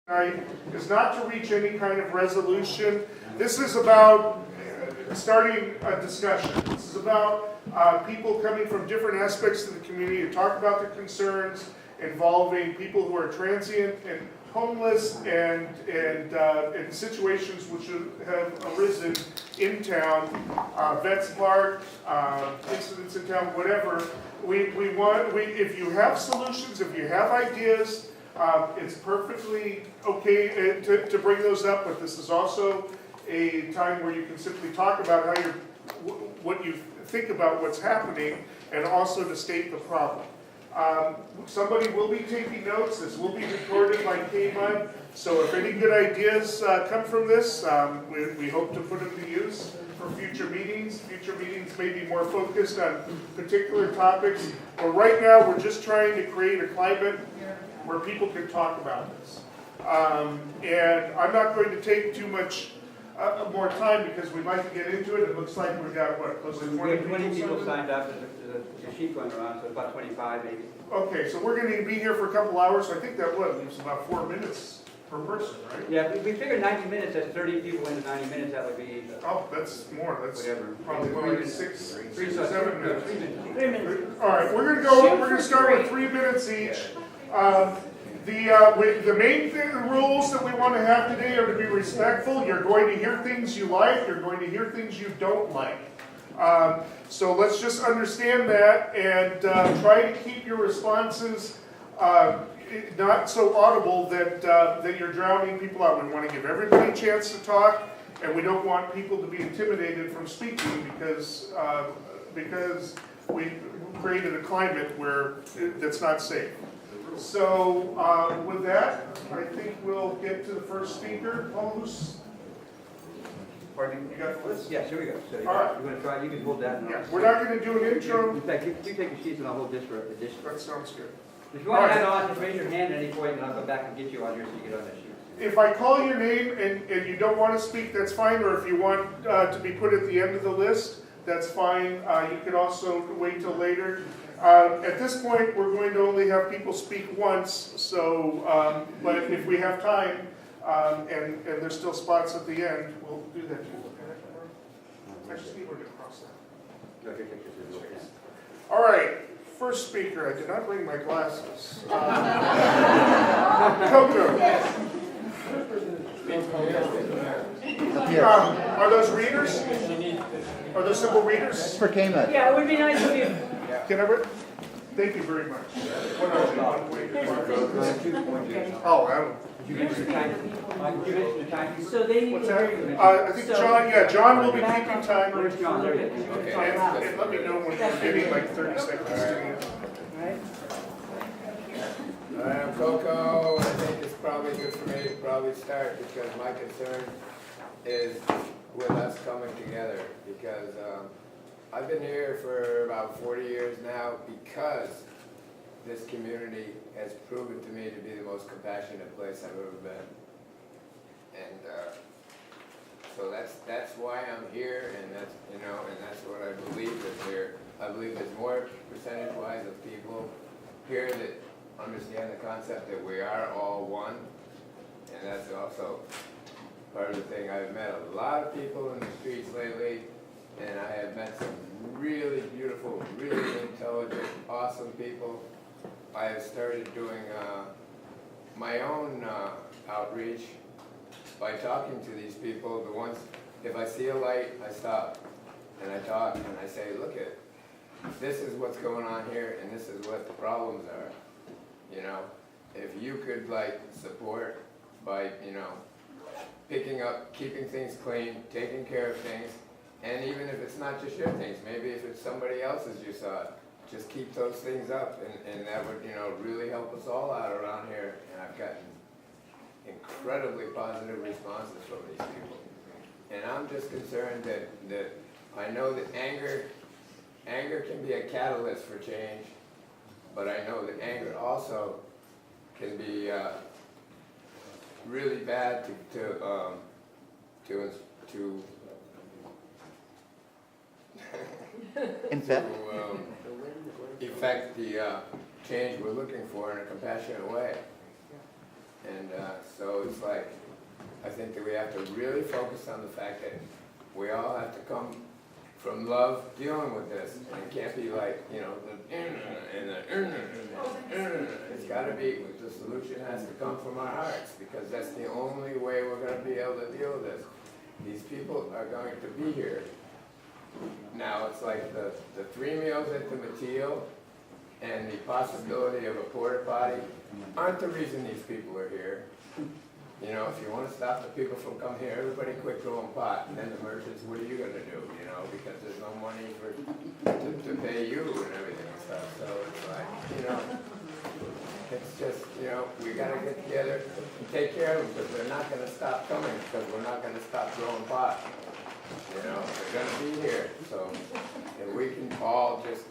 tonight is not to reach any kind of resolution. This is about starting a discussion. This is about people coming from different aspects of the community to talk about their concerns involving people who are transient and homeless and in situations which have arisen in town, Vets Park, incidents in town, whatever. If you have solutions, if you have ideas, it's perfectly okay to bring those up, but this is also a time where you can simply talk about what you think about what's happening, and also to state the problem. Somebody will be taking notes. This will be recorded by KMUD, so if any good ideas come from this, we hope to put them to use for future meetings. Future meetings may be more focused on particular topics, but right now we're just trying to create a climate where people can talk about this. And I'm not going to take too much more time because we'd like to get into it. It looks like we've got, what, close to 20 people signed up. The sheet went around, so about 25 maybe. Okay, so we're going to be here for a couple hours, so I think that leaves about 4 minutes per person, right? Yeah, we figured 90 minutes, that's 30 people into 90 minutes, that would be... Oh, that's more, that's whatever. probably more like 7 minutes. 3 minutes. All right, we're going to start with 3 minutes each. The main rules that we want to have today are to be respectful. You're going to hear things you like, you're going to hear things you don't like. So let's just understand that and try to keep your responses not so audible that you're drowning people out. We want to give everybody a chance to talk, and we don't want people to be intimidated from speaking because we created a climate where that's not safe. So with that, I think we'll get to the first speaker. Paul, pardon, you got the list? Yes, here we go. So you All right. want to try, you can hold that. Yeah, we're not going to do an intro. In fact, you take the sheets and I'll hold this for addition. That sounds good. If you want to add on, just raise your hand at any point and I'll go back and get you on here so you get on that sheet. If I call your name and you don't want to speak, that's fine. Or if you want to be put at the end of the list, that's fine. You can also wait till later. At this point, we're going to only have people speak once. So, but if we have time and there's still spots at the end, we'll do that too. I just need where to cross that. Okay, take this. All right. First speaker, I did not bring my glasses. Coco. Are those readers? Are those simple readers? It's for KMUD. Yeah, it would be nice if you... Can I thank you very much. What are they? Oh, I don't. So they need What's to that? hear you. I think John will be keeping time. Where's John? There you go. Okay. And let me know when you're getting like 30 seconds to Right? I'm Coco, and I think it's probably good for me to probably start because my concern is with us coming together because I've been here for about 40 years now because this community has proven to me to be the most compassionate place I've ever been. And so that's why I'm here, and that's and that's what I believe is here. I believe there's more percentage-wise of people here that understand the concept that we are all one, and that's also part of the thing. I've met a lot of people in the streets lately, and I have met some really beautiful, really intelligent, awesome people. I have started doing my own outreach by talking to these people. The ones, if I see a light, I stop and I talk and I say, look it, this is what's going on here and this is what the problems are. You know, if you could like support by, picking up, keeping things clean, taking care of things, and even if it's not just your things, maybe if it's somebody else's you saw it, just keep those things up and that would, really help us all out around here. And I've gotten incredibly positive responses from these people. And I'm just concerned that I know that anger can be a catalyst for change, but I know that anger also can be really bad to effect the change we're looking for in a compassionate way. And so it's like, I think that we have to really focus on the fact that we all have to come from love dealing with this. And it can't be like, you know, it's got to be, the solution has to come from our hearts, because that's the only way we're going to be able to deal with this. These people are going to be here. Now, it's like the 3 meals at the Mateo and the possibility of a porta potty aren't the reason these people are here. You know, if you want to stop the people from coming here, everybody quit throwing pot, and then the merchants, what are you going to do? You know, because there's no money to pay you and everything and stuff. So it's like, you know, it's just, you know, we got to get together and take care of them, because they're not going to stop coming, because we're not going to stop throwing pot. You know, they're going to be here. So if we can all just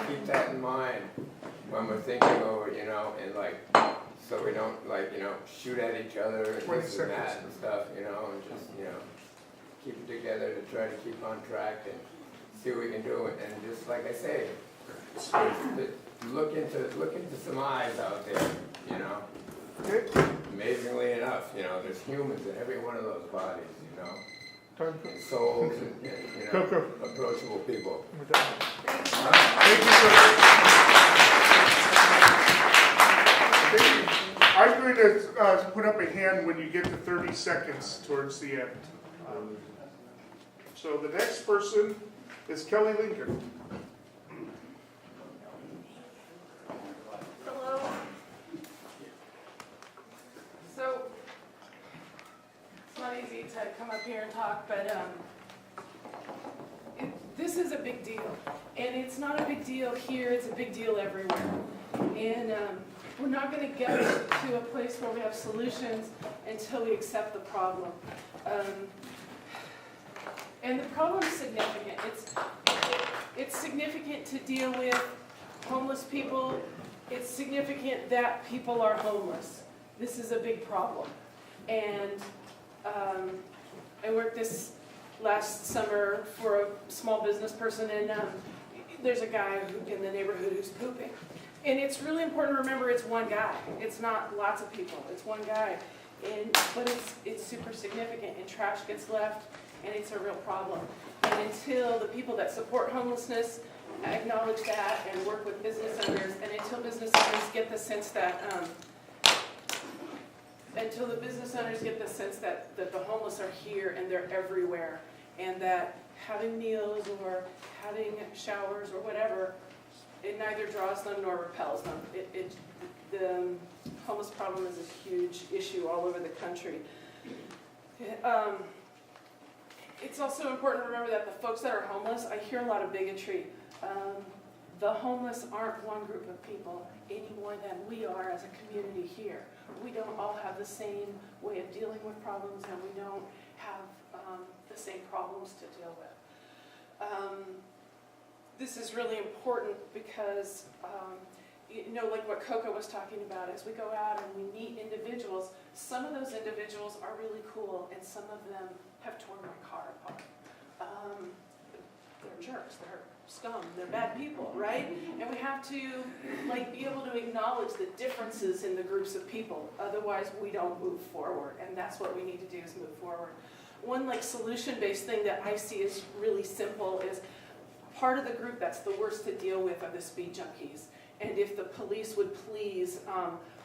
keep that in mind when we're thinking over, you know, and like, so we don't, like, you know, shoot at each other and this and that and stuff, you know, and just, you know, keep it together to try to keep on track and see what we can do. And just like I say, look into some eyes out there, you know. Amazingly enough, you know, there's humans in every one of those bodies, you know. And souls and, you know, approachable people. Thank you. I'm going to put up a hand when you get to 30 seconds towards the end. So the next person is Kelly Lincoln. Hello. So, it's not easy to come up here and talk, but this is a big deal. And it's not a big deal here, it's a big deal everywhere. And we're not going to get to a place where we have solutions until we accept the problem. And the problem's significant. It's significant to deal with homeless people. It's significant that people are homeless. This is a big problem. And I worked this last summer for a small business person, and there's a guy in the neighborhood who's pooping. And it's really important to remember it's one guy. It's not lots of people. It's one guy. But it's super significant, and trash gets left, and it's a real problem. And until the people that support homelessness acknowledge that and work with business owners, and until business owners get the sense that that the homeless are here and they're everywhere, and that having meals or having showers or whatever, it neither draws them nor repels them. The homeless problem is a huge issue all over the country. It's also important to remember that the folks that are homeless, I hear a lot of bigotry. The homeless aren't one group of people any more than we are as a community here. We don't all have the same way of dealing with problems, and we don't have the same problems to deal with. This is really important because, you know, like what Coco was talking about, as we go out and we meet individuals, some of those individuals are really cool, and some of them have torn my car apart. They're jerks, they're scum, they're bad people, right? And we have to be able to acknowledge the differences in the groups of people, otherwise we don't move forward, and that's what we need to do, is move forward. One solution-based thing that I see is really simple is part of the group that's the worst to deal with are the speed junkies. And if the police would please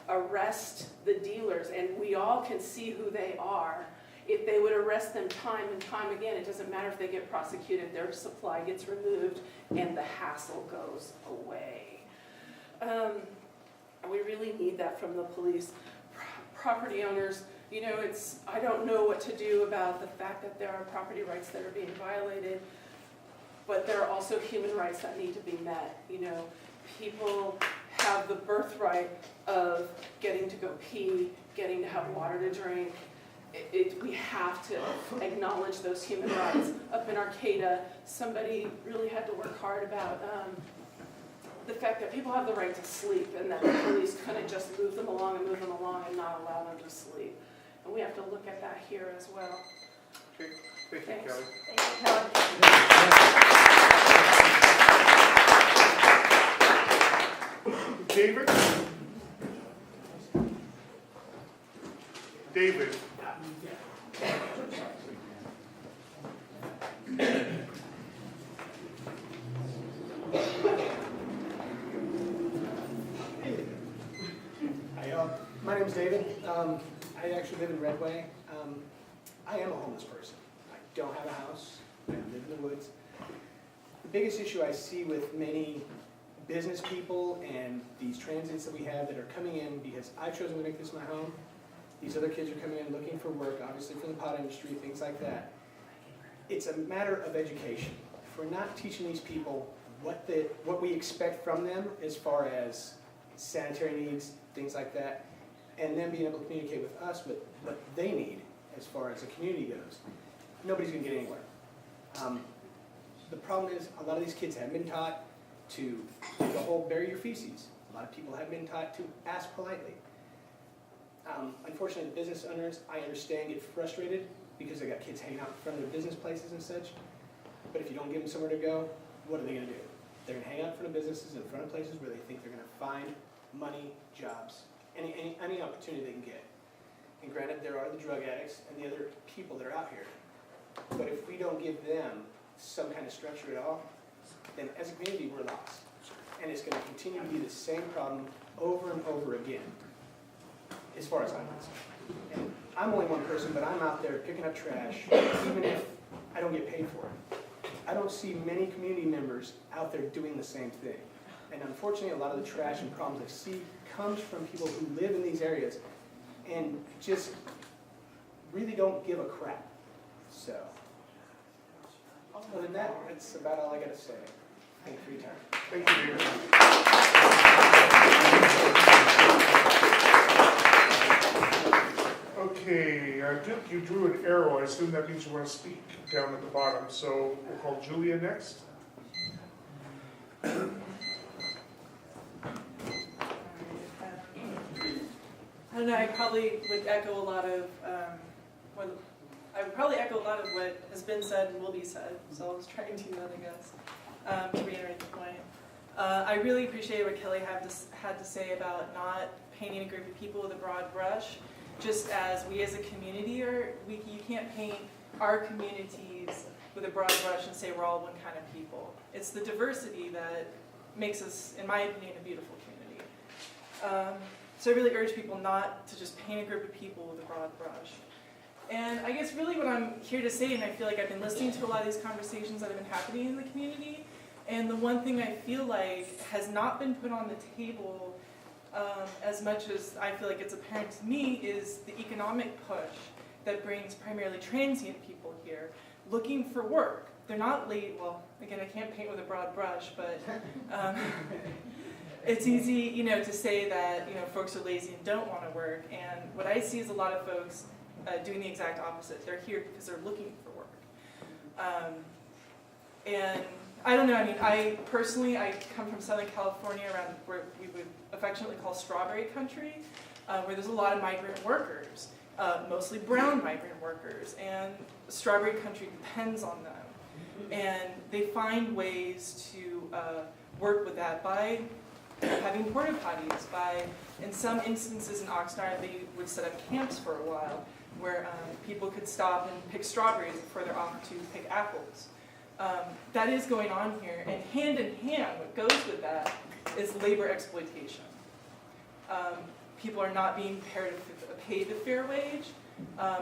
arrest the dealers, and we all can see who they are, if they would arrest them time and time again, it doesn't matter if they get prosecuted, their supply gets removed and the hassle goes away. We really need that from the police. Property owners, you know, I don't know what to do about the fact that there are property rights that are being violated, but there are also human rights that need to be met. You know, people have the birthright of getting to go pee, getting to have water to drink. We have to acknowledge those human rights. Up in Arcata, somebody really had to work hard about the fact that people have the right to sleep, and that the police couldn't just move them along and not allow them to sleep. And we have to look at that here as well. Okay. Thank you, Thanks. Kelly. Thank you, Kelly. David? David. Hi, my name's David. I actually live in Redway. I am a homeless person. I don't have a house. I live in the woods. The biggest issue I see with many business people and these transits that we have that are coming in because I've chosen to make this my home. These other kids are coming in looking for work, obviously from the pot industry, things like that. It's a matter of education. If we're not teaching these people what we expect from them as far as sanitary needs, things like that, and then being able to communicate with us what they need as far as the community goes, nobody's going to get anywhere. The problem is a lot of these kids haven't been taught to do the whole bury your feces. A lot of people haven't been taught to ask politely. Unfortunately, the business owners, I understand, get frustrated because they got kids hanging out in front of their business places and such. But if you don't give them somewhere to go, what are they going to do? They're going to hang out in front of businesses, in front of places where they think they're going to find money, jobs, any opportunity they can get. And granted, there are the drug addicts and the other people that are out here. But if we don't give them some kind of structure at all, then as a community, we're lost. And it's going to continue to be the same problem over and over again, as far as I'm concerned. And I'm only one person, but I'm out there picking up trash, even if I don't get paid for it. I don't see many community members out there doing the same thing. And unfortunately, a lot of the trash and problems I see comes from people who live in these areas and just really don't give a crap. So, other than that, that's about all I got to say. Thank you for your time. Thank you, David. Okay, Duke, you drew an arrow. I assume that means you want to speak down at the bottom. So we'll call Julia next. I don't know, I probably would echo a lot of what has been said and will be said, so I'll just try and do that, I guess, to reiterate the point. I really appreciate what Kelly had to say about not painting a group of people with a broad brush, just as we as a community you can't paint our communities with a broad brush and say we're all one kind of people. It's the diversity that makes us, in my opinion, a beautiful community. So I really urge people not to just paint a group of people with a broad brush. And I guess really what I'm here to say, and I feel like I've been listening to a lot of these conversations that have been happening in the community, and the one thing I feel like has not been put on the table as much as I feel like it's apparent to me is the economic push that brings primarily transient people here looking for work. They're not late, well, again, I can't paint with a broad brush, but it's easy, to say that, folks are lazy and don't want to work. And what I see is a lot of folks doing the exact opposite. They're here because they're looking for work. And I don't know, I personally come from Southern California, around where we would affectionately call strawberry country, where there's a lot of migrant workers, mostly brown migrant workers, and strawberry country depends on them. And they find ways to work with that by having porta potties, by, in some instances in Oxnard, they would set up camps for a while where people could stop and pick strawberries before they're off to pick apples. That is going on here, and hand in hand, what goes with that is labor exploitation. People are not being paid a fair wage.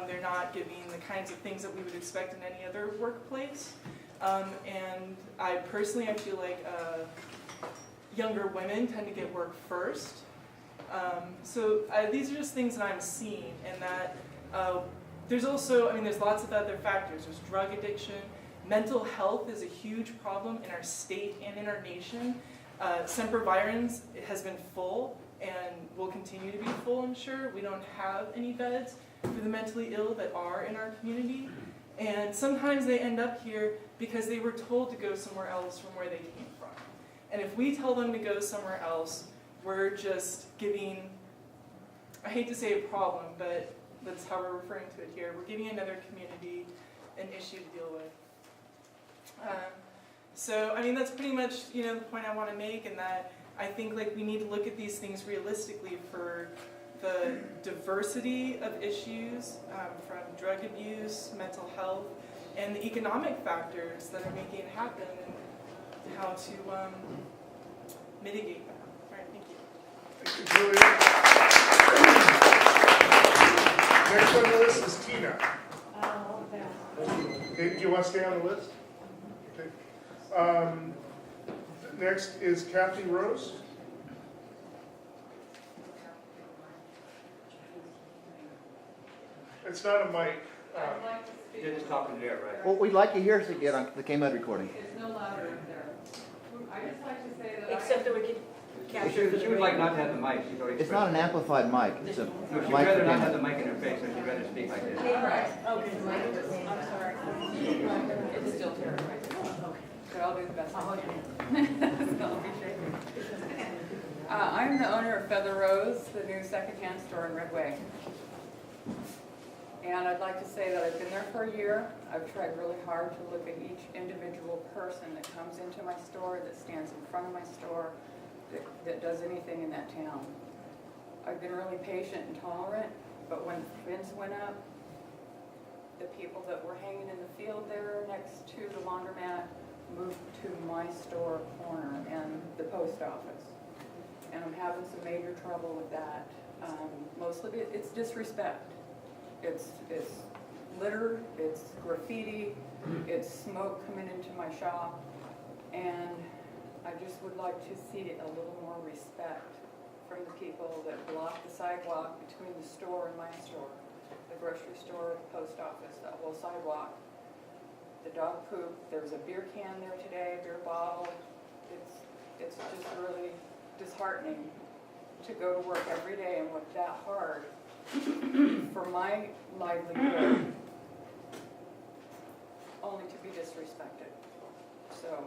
They're not giving the kinds of things that we would expect in any other workplace. And I feel like younger women tend to get work first. So these are just things that I'm seeing, and that there's also, there's lots of other factors. There's drug addiction. Mental health is a huge problem in our state and in our nation. Semper Virens has been full and will continue to be full, I'm sure. We don't have any beds for the mentally ill that are in our community. And sometimes they end up here because they were told to go somewhere else from where they came from. And if we tell them to go somewhere else, we're just giving, I hate to say a problem, but that's how we're referring to it here. We're giving another community an issue to deal with. So that's pretty much the point I want to make, and that I think we need to look at these things realistically for the diversity of issues, from drug abuse, mental health, and the economic factors that are making it happen, and how to mitigate them. All right, thank you. Thank you, Julia. Next on the list is Tina. Okay, do you want to stay on the list? Okay. Next is Kathy Rose. It's not a mic. You're just talking there, right? Well, we'd like you here to get on the KMUD recording. It's no louder up there. I just like to say that Except that we can capture for the She would like radio. not to have the mic. She's already It's not an amplified mic, it's a No, mic she'd for rather not have KMUD. the mic in her face, so she'd rather speak like this. Right. Okay, I'm sorry. It's still terrifying. But I'll do the best I can. Don't be shaken. I'm the owner of Feather Rose, the new secondhand store in Redway. And I'd like to say that I've been there for a year. I've tried really hard to look at each individual person that comes into my store, that stands in front of my store, that does anything in that town. I've been really patient and tolerant, but when the fence went up, the people that were hanging in the field there next to the laundromat moved to my store corner and the post office. And I'm having some major trouble with that. Mostly it's disrespect. It's litter, it's graffiti, it's smoke coming into my shop, and I just would like to see a little more respect from the people that block the sidewalk between the store and my store, the grocery store, the post office, that whole sidewalk. The dog poop, there was a beer can there today, a beer bottle. It's just really disheartening to go to work every day and work that hard for my livelihood, only to be disrespected. So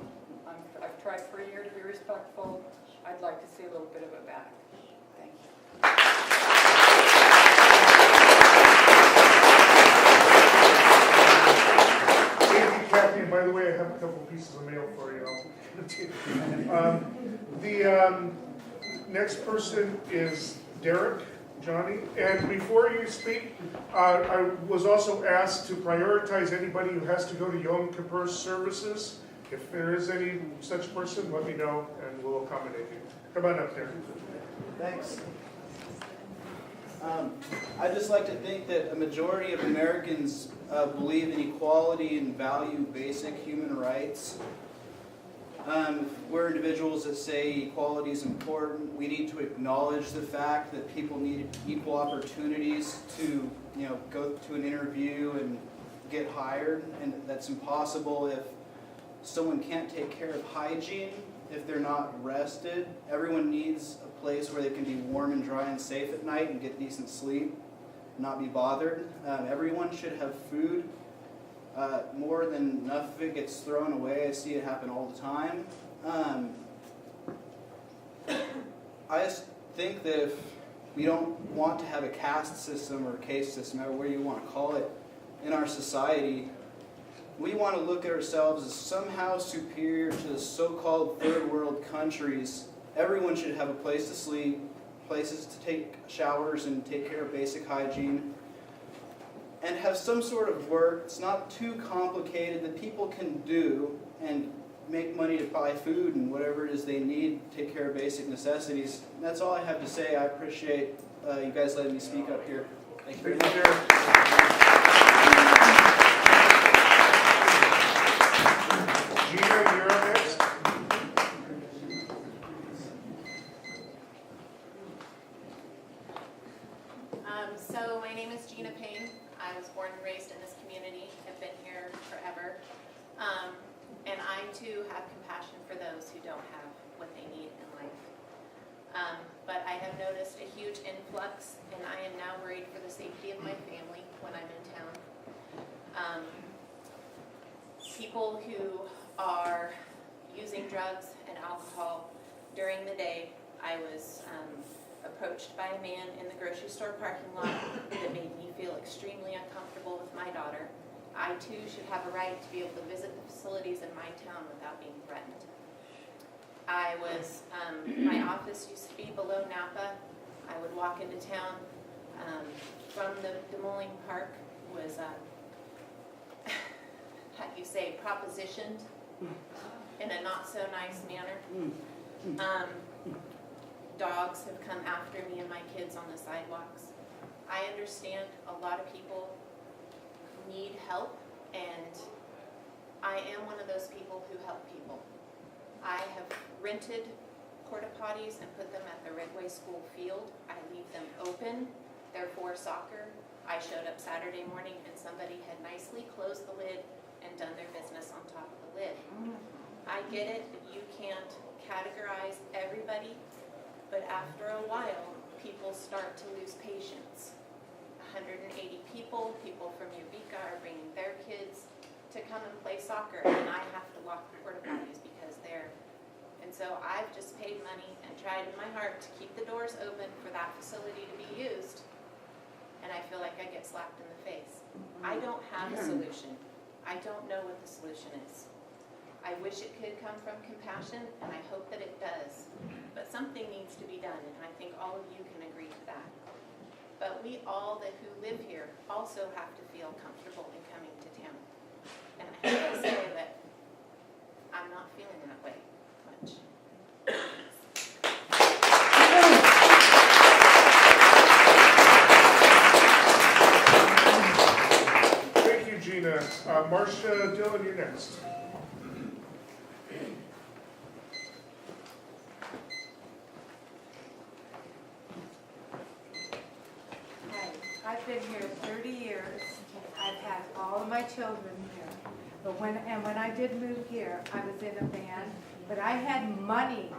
I've tried for a year to be respectful. I'd like to see a little bit of it back. Thank you. Thank you, Kathy, and by the way, I have a couple pieces of mail for you. The next person is Derek, Johnny, and before you speak, I was also asked to prioritize anybody who has to go to Yom Kippur services. If there is any such person, let me know and we'll accommodate you. Come on up there. Thanks. I'd just like to think that a majority of Americans believe in equality and value basic human rights. We're individuals that say equality is important. We need to acknowledge the fact that people need equal opportunities to, go to an interview and get hired, and that's impossible if someone can't take care of hygiene, if they're not rested. Everyone needs a place where they can be warm and dry and safe at night and get decent sleep, not be bothered. Everyone should have food. More than enough of it gets thrown away. I see it happen all the time. I just think that if we don't want to have a caste system or caste system, however you want to call it, in our society, we want to look at ourselves as somehow superior to the so-called third world countries. Everyone should have a place to sleep, places to take showers and take care of basic hygiene, and have some sort of work that's not too complicated that people can do and make money to buy food and whatever it is they need to take care of basic necessities. And that's all I have to say. I appreciate you guys letting me speak up here. Thank you very much. Gina, you're up next. So my name is Gina Payne. I was born and raised in this community. I've been here forever. And I too have compassion for those who don't have what they need in life. But I have noticed a huge influx, and I am now worried for the safety of my family when I'm in town. People who are using drugs and alcohol during the day. I was approached by a man in the grocery store parking lot that made me feel extremely uncomfortable with my daughter. I too should have a right to be able to visit the facilities in my town without being threatened. My office used to be below Napa. I would walk into town from the Demolling Park was, how do you say, propositioned in a not so nice manner. Dogs have come after me and my kids on the sidewalks. I understand a lot of people need help, and I am one of those people who help people. I have rented porta potties and put them at the Redway School field. I leave them open. They're for soccer. I showed up Saturday morning and somebody had nicely closed the lid and done their business on top of the lid. I get it, you can't categorize everybody, but after a while, people start to lose patience. 180 people from Eureka are bringing their kids to come and play soccer, and I have to lock the porta potties because they're, and so I've just paid money and tried in my heart to keep the doors open for that facility to be used, and I feel like I get slapped in the face. I don't have a solution. I don't know what the solution is. I wish it could come from compassion, and I hope that it does. But something needs to be done, and I think all of you can agree to that. But we all who live here also have to feel comfortable in coming to town. And I have to say that I'm not feeling that way much. Thank you, Gina. Marcia Dillon, you're next. I've been here 30 years. I've had all of my children here. But when I did move here, I was in a van, but I had money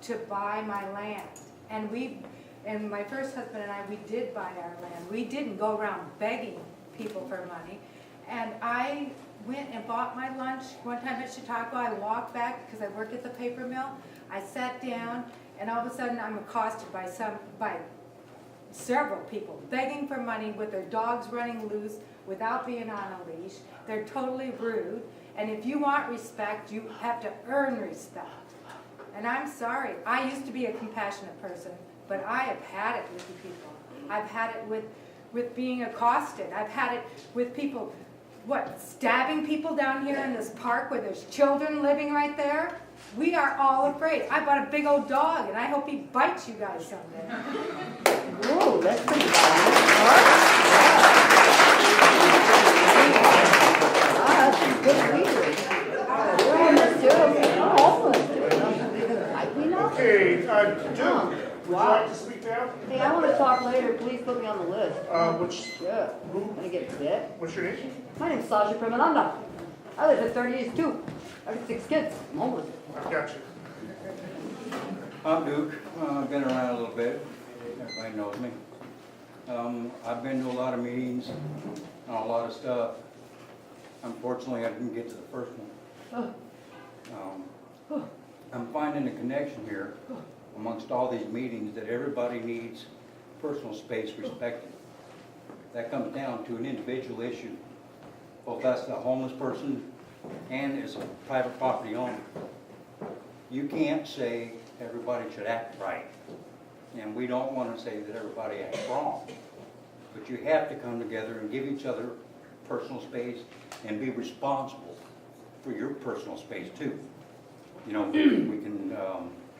to buy my land. And my first husband and I, we did buy our land. We didn't go around begging people for money. And I went and bought my lunch one time at Chautauqua. I walked back because I work at the paper mill. I sat down, and all of a sudden I'm accosted by several people begging for money with their dogs running loose without being on a leash. They're totally rude. And if you want respect, you have to earn respect. And I'm sorry, I used to be a compassionate person, but I have had it with the people. I've had it with being accosted. I've had it with people, stabbing people down here in this park where there's children living right there. We are all afraid. I bought a big old dog, and I hope he bites you guys someday. Whoa, that's pretty bad. That's good reading. Okay, Duke, would you like to speak now? Hey, I want to talk later. Please put me on the list. Yeah. I'm gonna get sick. What's your name? My name's Sasha Premananda. I lived for 30 years too. I got 6 kids. I'm homeless. I've got you. I'm Duke. I've been around a little bit. Everybody knows me. I've been to a lot of meetings on a lot of stuff. Unfortunately, I didn't get to the first one. I'm finding a connection here amongst all these meetings that everybody needs personal space respected. That comes down to an individual issue. Both that's the homeless person and as a private property owner. You can't say everybody should act right. And we don't want to say that everybody acts wrong. But you have to come together and give each other personal space and be responsible for your personal space too. You know, we can,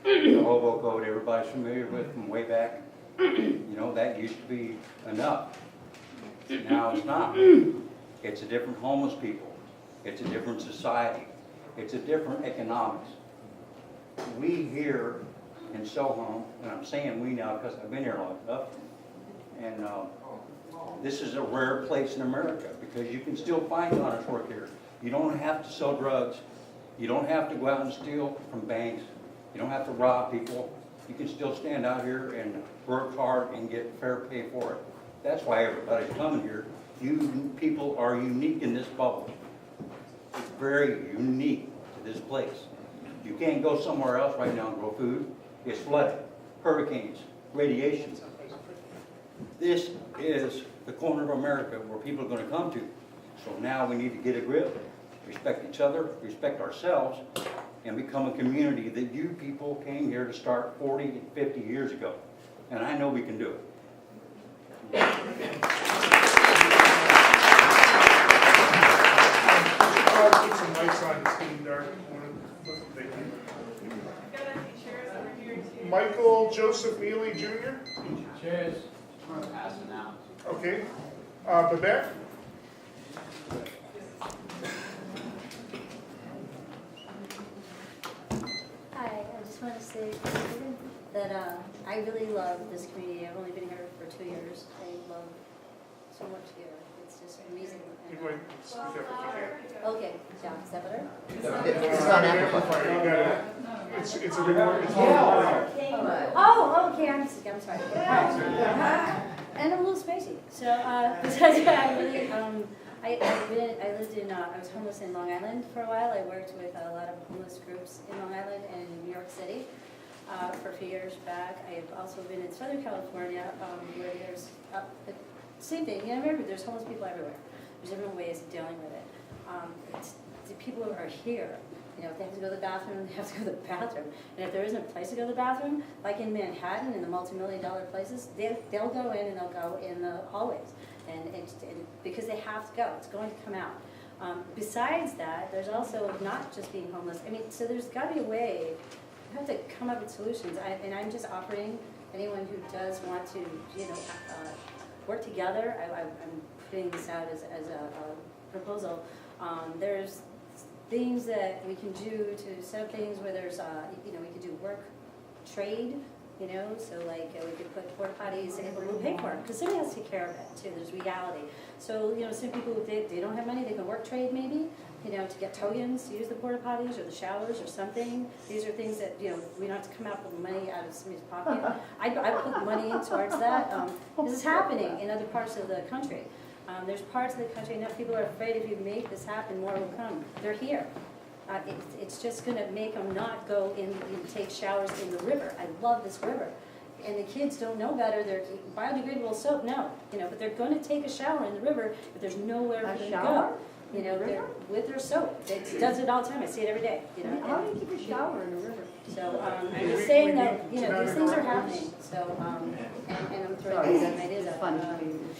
the hobo code everybody's familiar with from way back, you know, that used to be enough. Now it's not. It's a different homeless people. It's a different society. It's a different economics. We here in Soho, and I'm saying we now because I've been here long enough, and this is a rare place in America because you can still find honest work here. You don't have to sell drugs. You don't have to go out and steal from banks. You don't have to rob people. You can still stand out here and work hard and get fair pay for it. That's why everybody's coming here. You people are unique in this bubble. It's very unique to this place. You can't go somewhere else right now and grow food. It's flooded, hurricanes, radiation. This is the corner of America where people are going to come to. So now we need to get a grip, respect each other, respect ourselves, and become a community that you people came here to start 40 and 50 years ago. and I know we can do it. Put some lights on, it's getting dark. Thank you. Got a few chairs over here too. Michael Joseph Neely Jr. Cheers. Passing out. Okay. Babette? Hi, I just want to say that I really love this community. I've only been here for 2 years. I love so much here. It's just amazing. You go ahead and speak up if you can. Okay, yeah, is that better? It's not amplified. You gotta- It's a recording. Oh, okay, I'm sorry. And I'm a little spacey. So, besides that, I really, I lived in, I was homeless in Long Island for a while. I worked with a lot of homeless groups in Long Island and New York City for a few years back. I have also been in Southern California where there's the same thing. You know, remember, there's homeless people everywhere. There's different ways of dealing with it. The people who are here, you know, if they have to go to the bathroom, they have to go to the bathroom. And if there isn't a place to go to the bathroom, like in Manhattan, in the multi-million-dollar places, they'll go in and they'll go in the hallways. And because they have to go, it's going to come out. Besides that, there's also not just being homeless. I mean, so there's got to be a way. You have to come up with solutions. And I'm just offering anyone who does want to, you know, work together. I'm putting this out as a proposal. There's things that we can do to set up things where there's, you know, we could do work trade, you know, so like we could put porta potties and we'll pay for it because somebody has to take care of it too. There's reality. So, you know, some people, they don't have money, they can work trade maybe, you know, to get tow-ins to use the porta potties or the showers or something. These are things that, you know, we don't have to come out with money out of somebody's pocket. I put money towards that. This is happening in other parts of the country. There's parts of the country, enough people are afraid if you make this happen, more will come. They're here. It's just going to make them not go in and take showers in the river. I love this river. And the kids don't know better. They're biodegradable soap, no. You know, but they're going to take a shower in the river, but there's nowhere for them to go. You know, they're with their soap. It does it all the time. I see it every day. You know. How do you keep a shower in the river? So I'm just saying that, you know, these things are happening. So, and I'm throwing these ideas out. Fun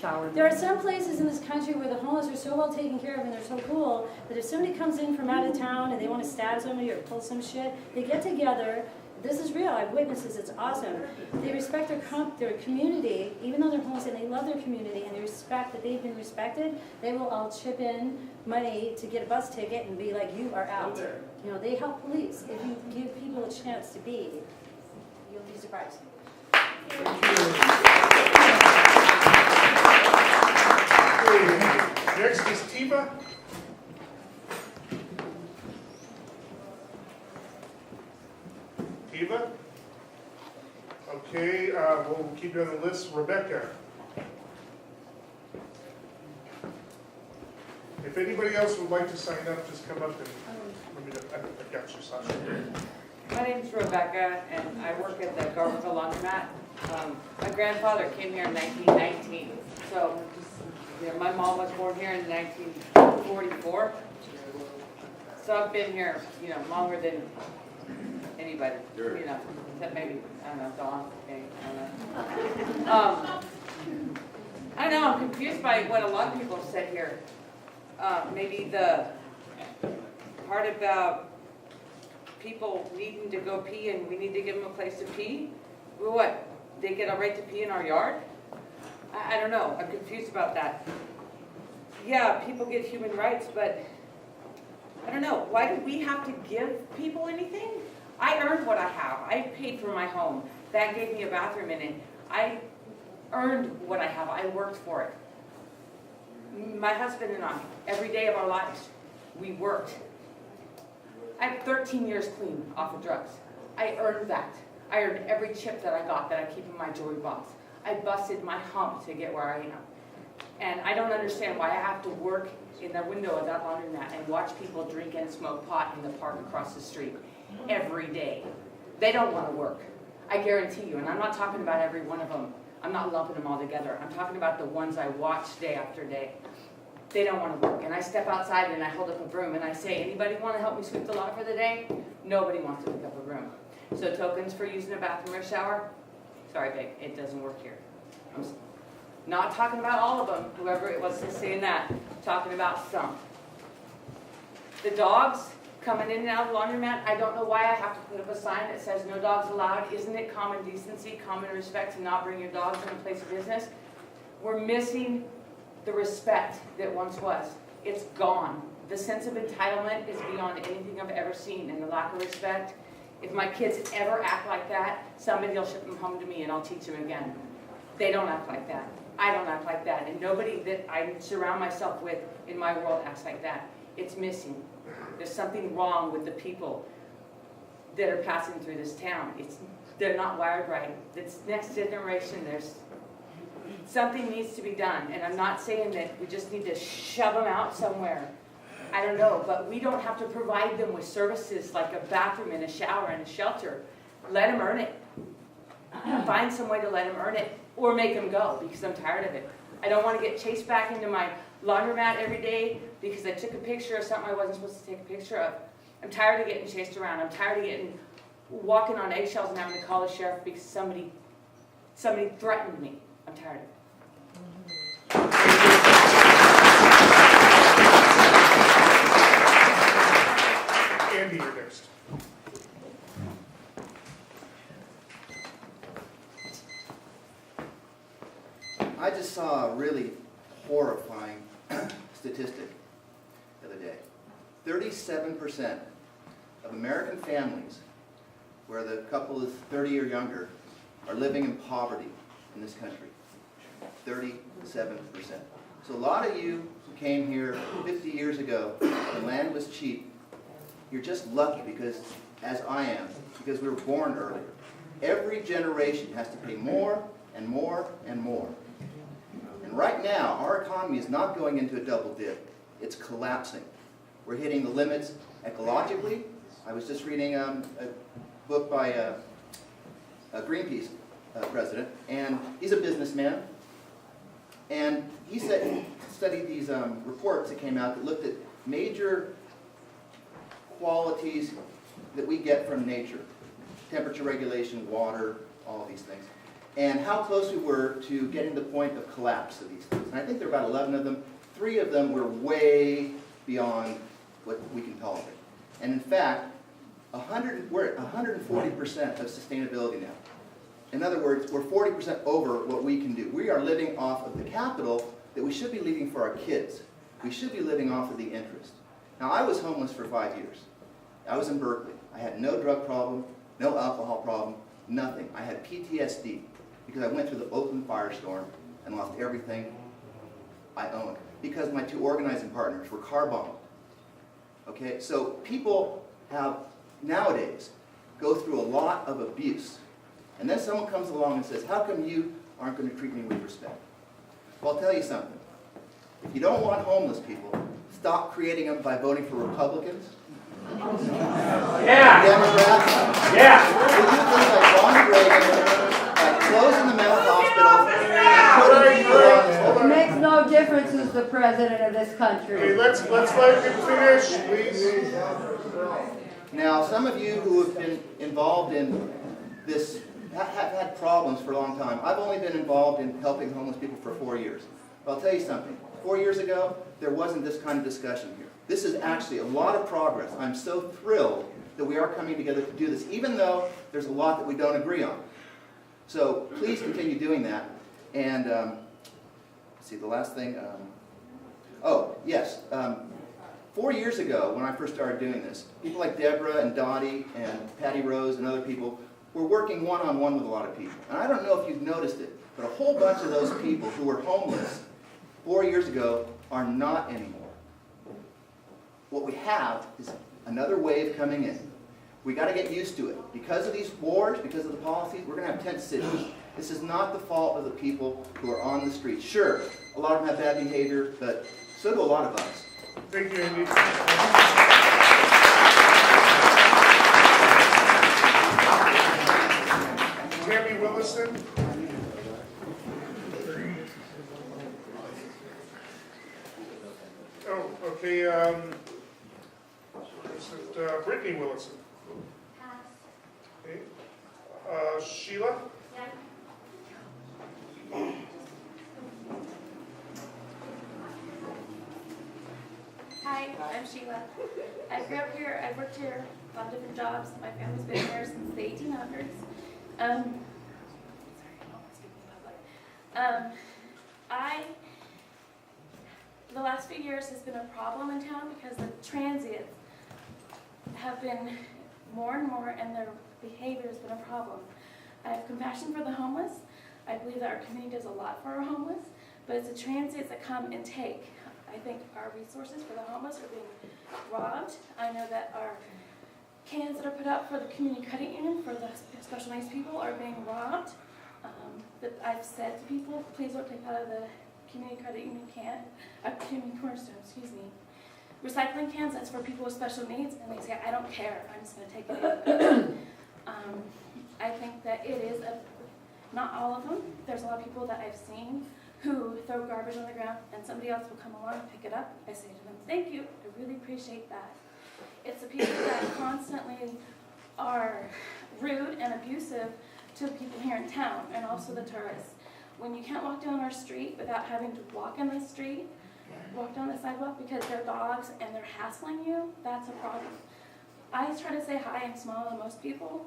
shower. There are some places in this country where the homeless are so well taken care of and they're so cool that if somebody comes in from out of town and they want to stab somebody or pull some shit, they get together. This is real. I've witnessed this. It's awesome. They respect their community, even though they're homeless, and they love their community, and they respect that they've been respected. They will all chip in money to get a bus ticket and be like, you are out. You know, they help police. If you give people a chance to be, you'll be surprised. Next is Tiva. Tiva? Okay, we'll keep you on the list. Rebecca. If anybody else would like to sign up, just come up and let me know. I've got your Sasha. My name's Rebecca, and I work at the Garberville laundromat. My grandfather came here in 1919, so you know, my mom was born here in 1944. So I've been here, you know, longer than anybody, you know, except maybe, I don't know, Dawn, okay, I don't know. I don't know, I'm confused by what a lot of people have said here. Maybe the part about people needing to go pee and we need to give them a place to pee. Well, what, they get a right to pee in our yard? I don't know, I'm confused about that. Yeah, people get human rights, but I don't know, why do we have to give people anything? I earned what I have. I paid for my home. That gave me a bathroom in it. I earned what I have. I worked for it. My husband and I, every day of our lives, we worked. I have 13 years clean off of drugs. I earned that. I earned every chip that I got that I keep in my jewelry box. I busted my hump to get where I am. And I don't understand why I have to work in the window of that laundromat and watch people drink and smoke pot in the park across the street every day. They don't want to work. I guarantee you, and I'm not talking about every one of them. I'm not lumping them all together. I'm talking about the ones I watch day after day. They don't want to work. And I step outside and I hold up a broom and I say, anybody want to help me sweep the lot for the day? Nobody wants to pick up a broom. So tokens for using a bathroom or shower, Sorry, babe, it doesn't work here. I'm not talking about all of them, whoever it was that's saying that, talking about some. The dogs coming in and out of the laundromat, I don't know why I have to put up a sign that says no dogs allowed. Isn't it common decency, common respect to not bring your dogs in a place of business? We're missing the respect that once was. It's gone. The sense of entitlement is beyond anything I've ever seen, and the lack of respect. If my kids ever act like that, somebody will ship them home to me and I'll teach them again. They don't act like that. I don't act like that. And nobody that I surround myself with in my world acts like that. It's missing. There's something wrong with the people that are passing through this town. They're not wired right. This next generation, something needs to be done. And I'm not saying that we just need to shove them out somewhere. I don't know, but we don't have to provide them with services like a bathroom and a shower and a shelter. Let them earn it. Find some way to let them earn it or make them go, because I'm tired of it. I don't want to get chased back into my laundromat every day because I took a picture of something I wasn't supposed to take a picture of. I'm tired of getting chased around. I'm tired of walking on eggshells and having to call the sheriff because somebody threatened me. I'm tired of it. Andy, you're next. I just saw a really horrifying statistic the other day. 37% of American families where the couple is 30 or younger are living in poverty in this country. 37%. So a lot of you who came here 50 years ago when land was cheap, you're just lucky because, as I am, because we were born earlier. Every generation has to pay more and more and more. And right now, our economy is not going into a double dip. It's collapsing. We're hitting the limits ecologically. I was just reading a book by a Greenpeace president, and he's a businessman. And he studied these reports that came out that looked at major qualities that we get from nature. Temperature regulation, water, all of these things. And how close we were to getting to the point of collapse of these things. And I think there are about 11 of them. 3 of them were way beyond what we can tolerate. And in fact, we're at 140% of sustainability now. In other words, we're 40% over what we can do. We are living off of the capital that we should be leaving for our kids. We should be living off of the interest. Now, I was homeless for 5 years. I was in Berkeley. I had no drug problem, no alcohol problem, nothing. I had PTSD because I went through the Oakland firestorm and lost everything I owned because my 2 organizing partners were car bombed. Okay, so people have nowadays go through a lot of abuse. And then someone comes along and says, how come you aren't going to treat me with respect? Well, I'll tell you something. If you don't want homeless people, stop creating them by voting for Republicans. Yeah. Democrats. Yeah. They do things like Ronald Reagan, like closing the mental hospitals, and putting people on It makes no difference who's the president of this country. Okay, let's let him finish, please. Now, some of you who have been involved in this have had problems for a long time. I've only been involved in helping homeless people for 4 years. But I'll tell you something. 4 years ago, there wasn't this kind of discussion here. This is actually a lot of progress. I'm so thrilled that we are coming together to do this, even though there's a lot that we don't agree on. So please continue doing that. And let's see, the last thing. Oh, yes. 4 years ago, when I first started doing this, people like Deborah and Dottie and Patty Rose and other people were working one-on-one with a lot of people. And I don't know if you've noticed it, but a whole bunch of those people who were homeless 4 years ago are not anymore. What we have is another wave coming in. We got to get used to it. Because of these wars, because of the policies, we're going to have tent cities. This is not the fault of the people who are on the streets. Sure, a lot of them have bad behavior, but so do a lot of us. Thank you, Andy. Tammy Willison. Oh, okay. Is it Brittany Willison? Okay. Sheila? Hi, I'm Sheila. I grew up here, I've worked here, a lot of different jobs. My family's been here since the 1800s. The last few years has been a problem in town because the transients have been more and more, and their behavior has been a problem. I have compassion for the homeless. I believe that our community does a lot for our homeless, but it's the transients that come and take. I think our resources for the homeless are being robbed. I know that our cans that are put out for the community credit union for the special needs people are being robbed. That I've said to people, please don't take out of the community credit union community cornerstone, excuse me. Recycling cans, that's for people with special needs, and they say, I don't care, I'm just gonna take it in. I think that it is, not all of them, there's a lot of people that I've seen who throw garbage on the ground and somebody else will come along and pick it up. I say to them, thank you, I really appreciate that. It's the people that constantly are rude and abusive to the people here in town, and also the tourists. When you can't walk down our street without having to walk in the street, walk down the sidewalk because they're dogs and they're hassling you, that's a problem. I try to say hi and smile to most people,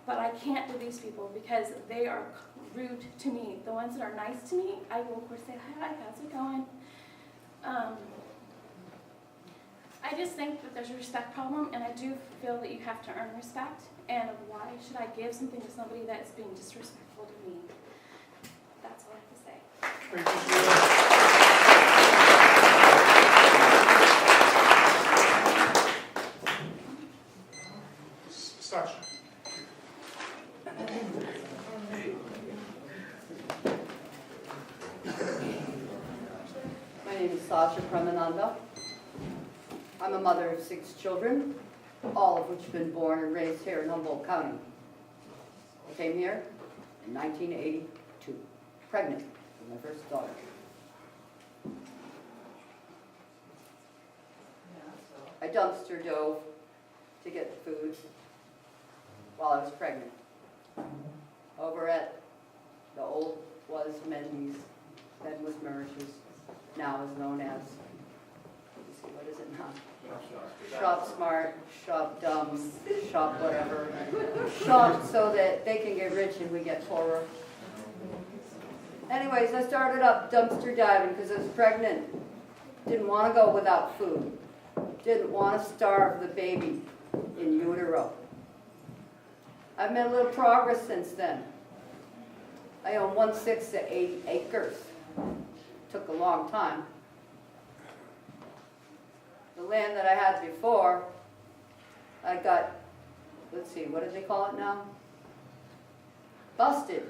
but I can't to these people because they are rude to me. The ones that are nice to me, I will of course say, hi, how's it going? I just think that there's a respect problem, and I do feel that you have to earn respect. And why should I give something to somebody that's being disrespectful to me? That's all I have to say. Thank you, Sheila. Sasha. My name is Sasha Pramananda. I'm a mother of 6 children, all of which have been born and raised here in Humboldt County. I came here in 1982, pregnant with my first daughter. I dumpster dove to get food while I was pregnant. Over at the old was Mendy's, then was Mauritius, now is known as, let's see, what is it now? Shop Smart, Shop Dumb, Shop whatever. Shop so that they can get rich and we get poorer. Anyways, I started up dumpster diving because I was pregnant. Didn't want to go without food. Didn't want to starve the baby in utero. I've made a little progress since then. I own 1/6 of 8 acres. Took a long time. The land that I had before, I got, let's see, what do they call it now? Busted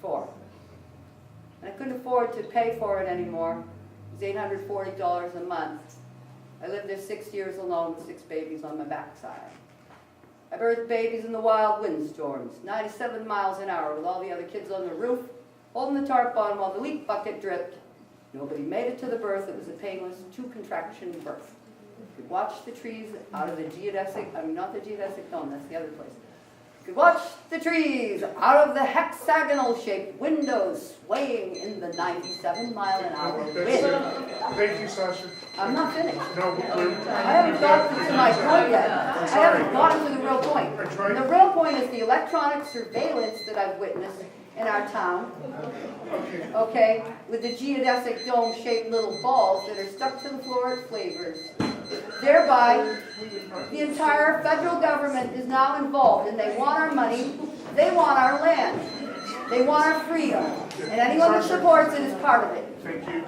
for. And I couldn't afford to pay for it anymore. It was $840 a month. I lived there 6 years alone with 6 babies on my backside. I birthed babies in the wild windstorms, 97 miles an hour with all the other kids on the roof, holding the tarp on while the leak bucket dripped. Nobody made it to the birth. It was a painless 2-contraction birth. You could watch the trees out of the geodesic, not the geodesic dome, that's the other place. You could watch the trees out of the hexagonal-shaped windows swaying in the 97-mile-an-hour wind. Thank you, Sasha. I'm not finished. No, I haven't gotten to my point yet. I haven't gotten to the real point. And the real point is the electronic surveillance that I've witnessed in our town, okay, with the geodesic dome-shaped little balls that are stuck to the floor at Flavors. Thereby, the entire federal government is now involved, and they want our money, they want our land, they want our freedom, and anyone that supports it is part of it. Thank you.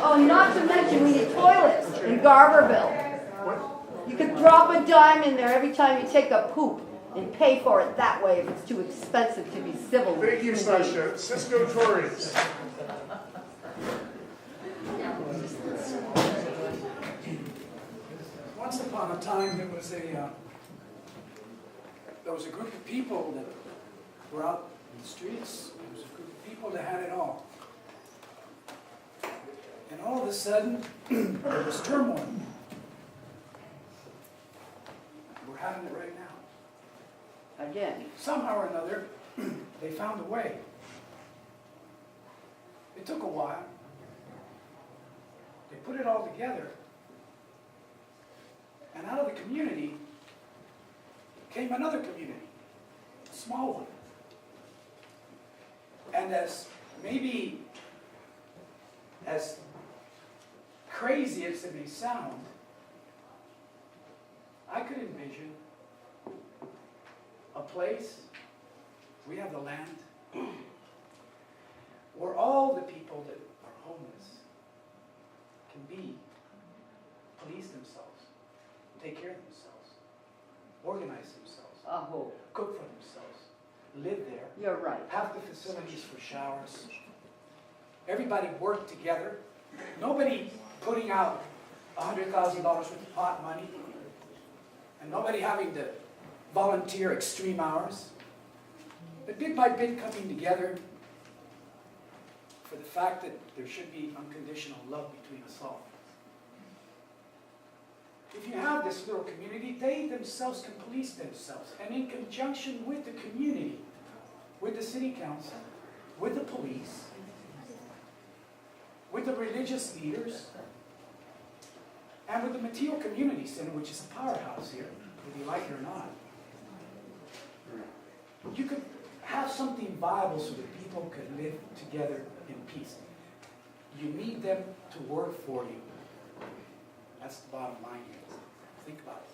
Oh, not to mention we need toilets in Garberville. You could drop a dime in there every time you take a poop and pay for it that way if it's too expensive to be civil. Thank you, Sasha. Cisco Torres. Once upon a time, there was a group of people that were out in the streets. There was a group of people that had it all. And all of a sudden, there was turmoil. We're having it right now. Again. Somehow or another, they found a way. It took a while. They put it all together. And out of the community came another community, a small one. And as crazy as it may sound, I could envision a place, we have the land, where all the people that are homeless can police themselves, take care of themselves, organize themselves, cook for themselves, live there. You're right. Have the facilities for showers. Everybody work together. Nobody putting out $100,000 worth of pot money, and nobody having to volunteer extreme hours. But bit by bit coming together for the fact that there should be unconditional love between us all. If you have this little community, they themselves can police themselves. And in conjunction with the community, with the city council, with the police, with the religious leaders, and with the Mateo Community Center, which is a powerhouse here, whether you like it or not, you could have something viable so that people could live together in peace. You need them to work for you. That's the bottom line here. Think about it.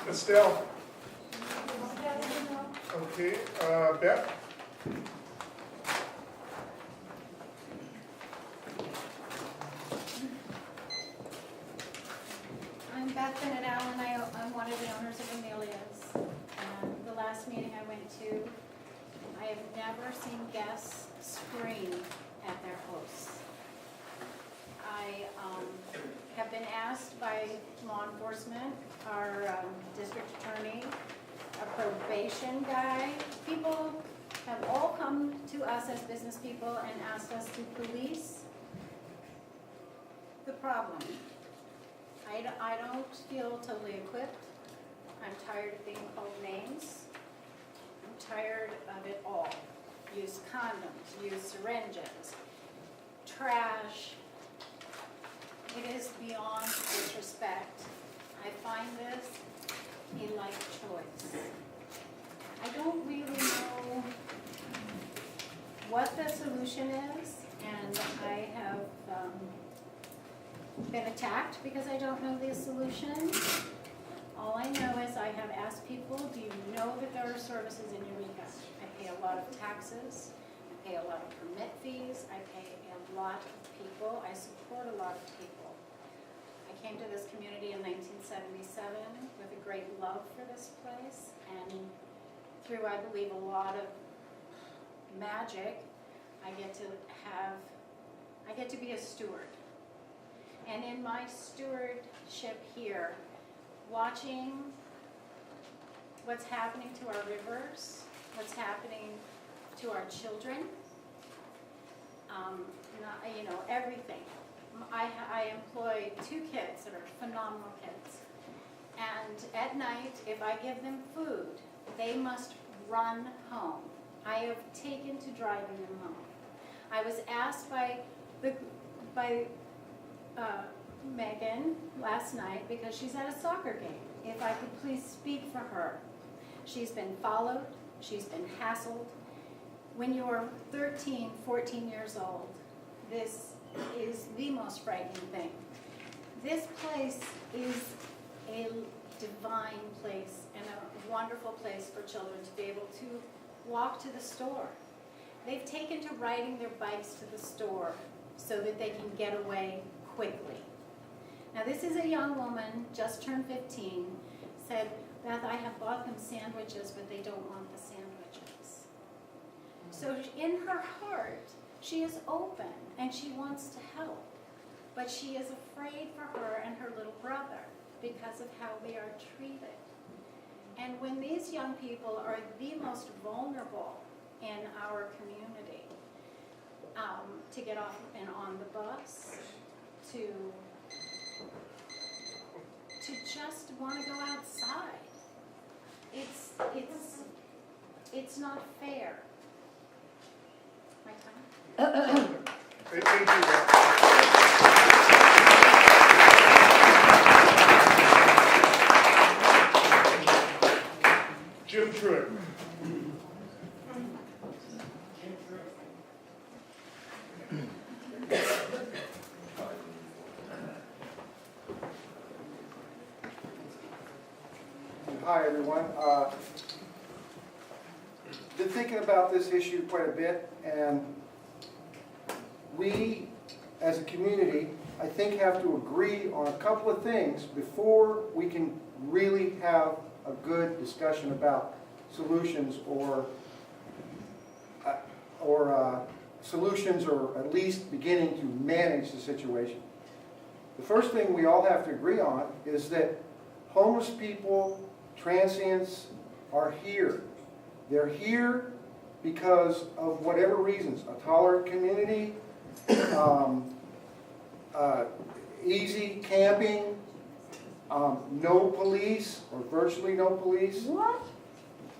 Estelle. Okay, Beth? I'm Beth Bennett Allen. I'm one of the owners of Amelia's. And the last meeting I went to, I have never seen guests scream at their hosts. I have been asked by law enforcement, our district attorney, a probation guy. People have all come to us as business people and asked us to police the problem. I don't feel totally equipped. I'm tired of being called names. I'm tired of it all. Use condoms, use syringes, trash. It is beyond disrespect. I find this a life choice. I don't really know what the solution is, and I have been attacked because I don't know the solution. All I know is I have asked people, do you know that there are services in Eureka? I pay a lot of taxes, I pay a lot of permit fees, I pay a lot of people, I support a lot of people. I came to this community in 1977 with a great love for this place, and through, I believe, a lot of magic, I get to be a steward. And in my stewardship here, watching what's happening to our rivers, what's happening to our children, everything. I employ 2 kids that are phenomenal kids. And at night, if I give them food, they must run home. I have taken to driving them home. I was asked by Megan last night, because she's at a soccer game, if I could please speak for her. She's been followed, she's been hassled. When you're 13, 14 years old, this is the most frightening thing. This place is a divine place and a wonderful place for children to be able to walk to the store. They've taken to riding their bikes to the store so that they can get away quickly. Now this is a young woman, just turned 15, said, Beth, I have bought them sandwiches, but they don't want the sandwiches. So in her heart, she is open and she wants to help, but she is afraid for her and her little brother because of how they are treated. And when these young people are the most vulnerable in our community, to get off and on the bus, to just want to go outside. It's not fair. My time? Thank you. Jim Truitt. Hi, everyone. Been thinking about this issue quite a bit, and we, as a community, I think have to agree on a couple of things before we can really have a good discussion about solutions or solutions, or at least beginning to manage the situation. The first thing we all have to agree on is that homeless people, transients, are here. They're here because of whatever reasons. A tolerant community, easy camping, no police, or virtually no police. What?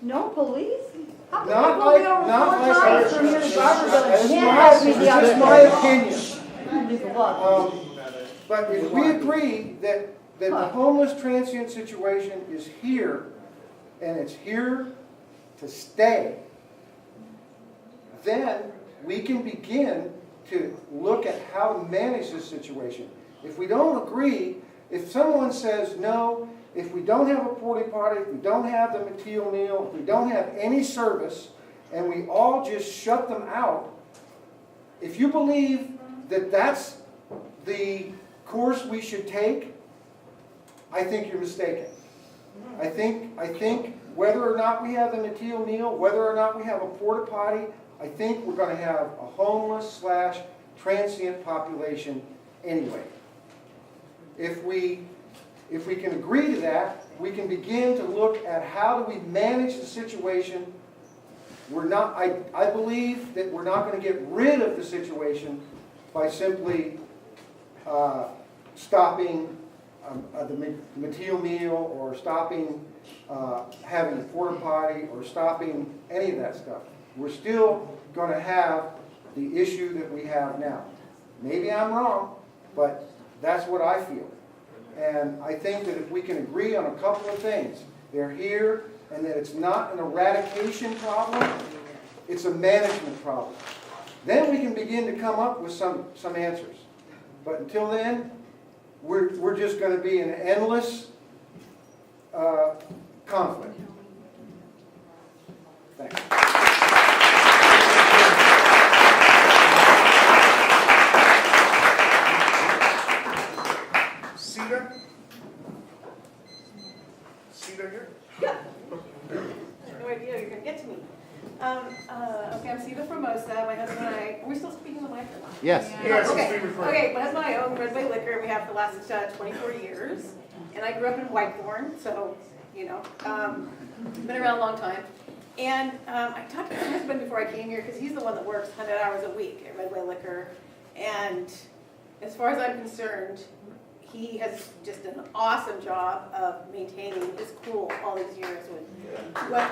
No police? How Not come like, people go not four like times ours. from here to It's Garberville? just my opinion. opinion. But if we agree that the homeless transient situation is here, and it's here to stay, then we can begin to look at how to manage this situation. If we don't agree, if someone says no, if we don't have a porta potty, if we don't have the material meal, if we don't have any service, and we all just shut them out, if you believe that that's the course we should take, I think you're mistaken. I think whether or not we have the material meal, whether or not we have a porta potty, I think we're going to have a homeless / transient population anyway. If we can agree to that, we can begin to look at how do we manage the situation. I believe that we're not going to get rid of the situation by simply stopping the material meal, or stopping having a porta potty, or stopping any of that stuff. We're still going to have the issue that we have now. Maybe I'm wrong, but that's what I feel. And I think that if we can agree on a couple of things, they're here, and that it's not an eradication problem, it's a management problem. Then we can begin to come up with some answers. But until then, we're just going to be in an endless conflict. Thanks. Sita here? No idea you're gonna get to me. Okay, I'm Sita Formosa. My husband and I, are we still speaking on the mic or not? Yes. Yes, Okay. it's being recorded. Okay, my husband and I own Redway Liquor. We have for the last 24 years. And I grew up in Whitethorn, so, you know, been around a long time. And I talked to my husband before I came here, because he's the one that works 100 hours a week at Redway Liquor. And as far as I'm concerned, he has just done an awesome job of maintaining his cool all these years with what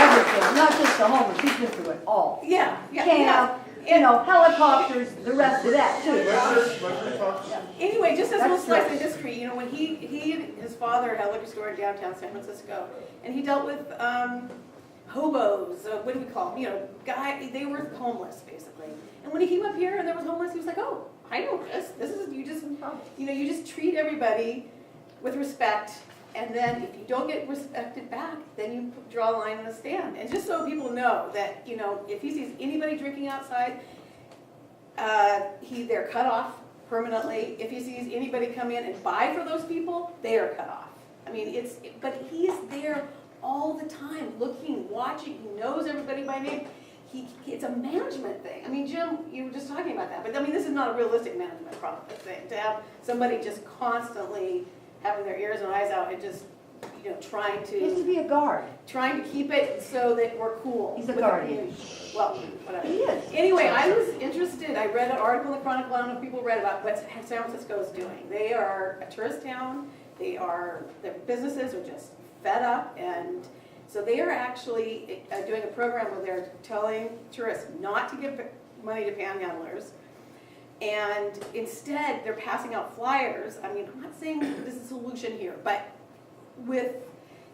Everything, not just the homeless, he's been through it all. Yeah, Camp, you know, helicopters, the rest of that too. Anyway, just as a That's little slice true. of history, you know, when he and his father had a liquor store in downtown San Francisco, and he dealt with hobos, what do we call them? You know, they were homeless basically. And when he came up here and there was homeless, he was like, oh, I know this. This is you just treat everybody with respect, and then if you don't get respected back, then you draw a line in the stand. And just so people know that, you know, if he sees anybody drinking outside, they're cut off permanently. If he sees anybody come in and buy for those people, they are cut off. I mean, but he's there all the time, looking, watching. He knows everybody by name. It's a management thing. I mean, Jim, you were just talking about that, but I mean, this is not a realistic management problem thing. To have somebody just constantly having their ears and eyes out and just, trying He used to to, be a guard. trying to keep it so that we're cool. He's a with the guardian. community. Well, whatever. He is. Anyway, I was interested, I read an article in the Chronicle, I don't know if people read about what San Francisco is doing. They are a tourist town, their businesses are just fed up, and so they are actually doing a program where they're telling tourists not to give money to panhandlers, and instead they're passing out flyers. I mean, I'm not saying this is a solution here, but with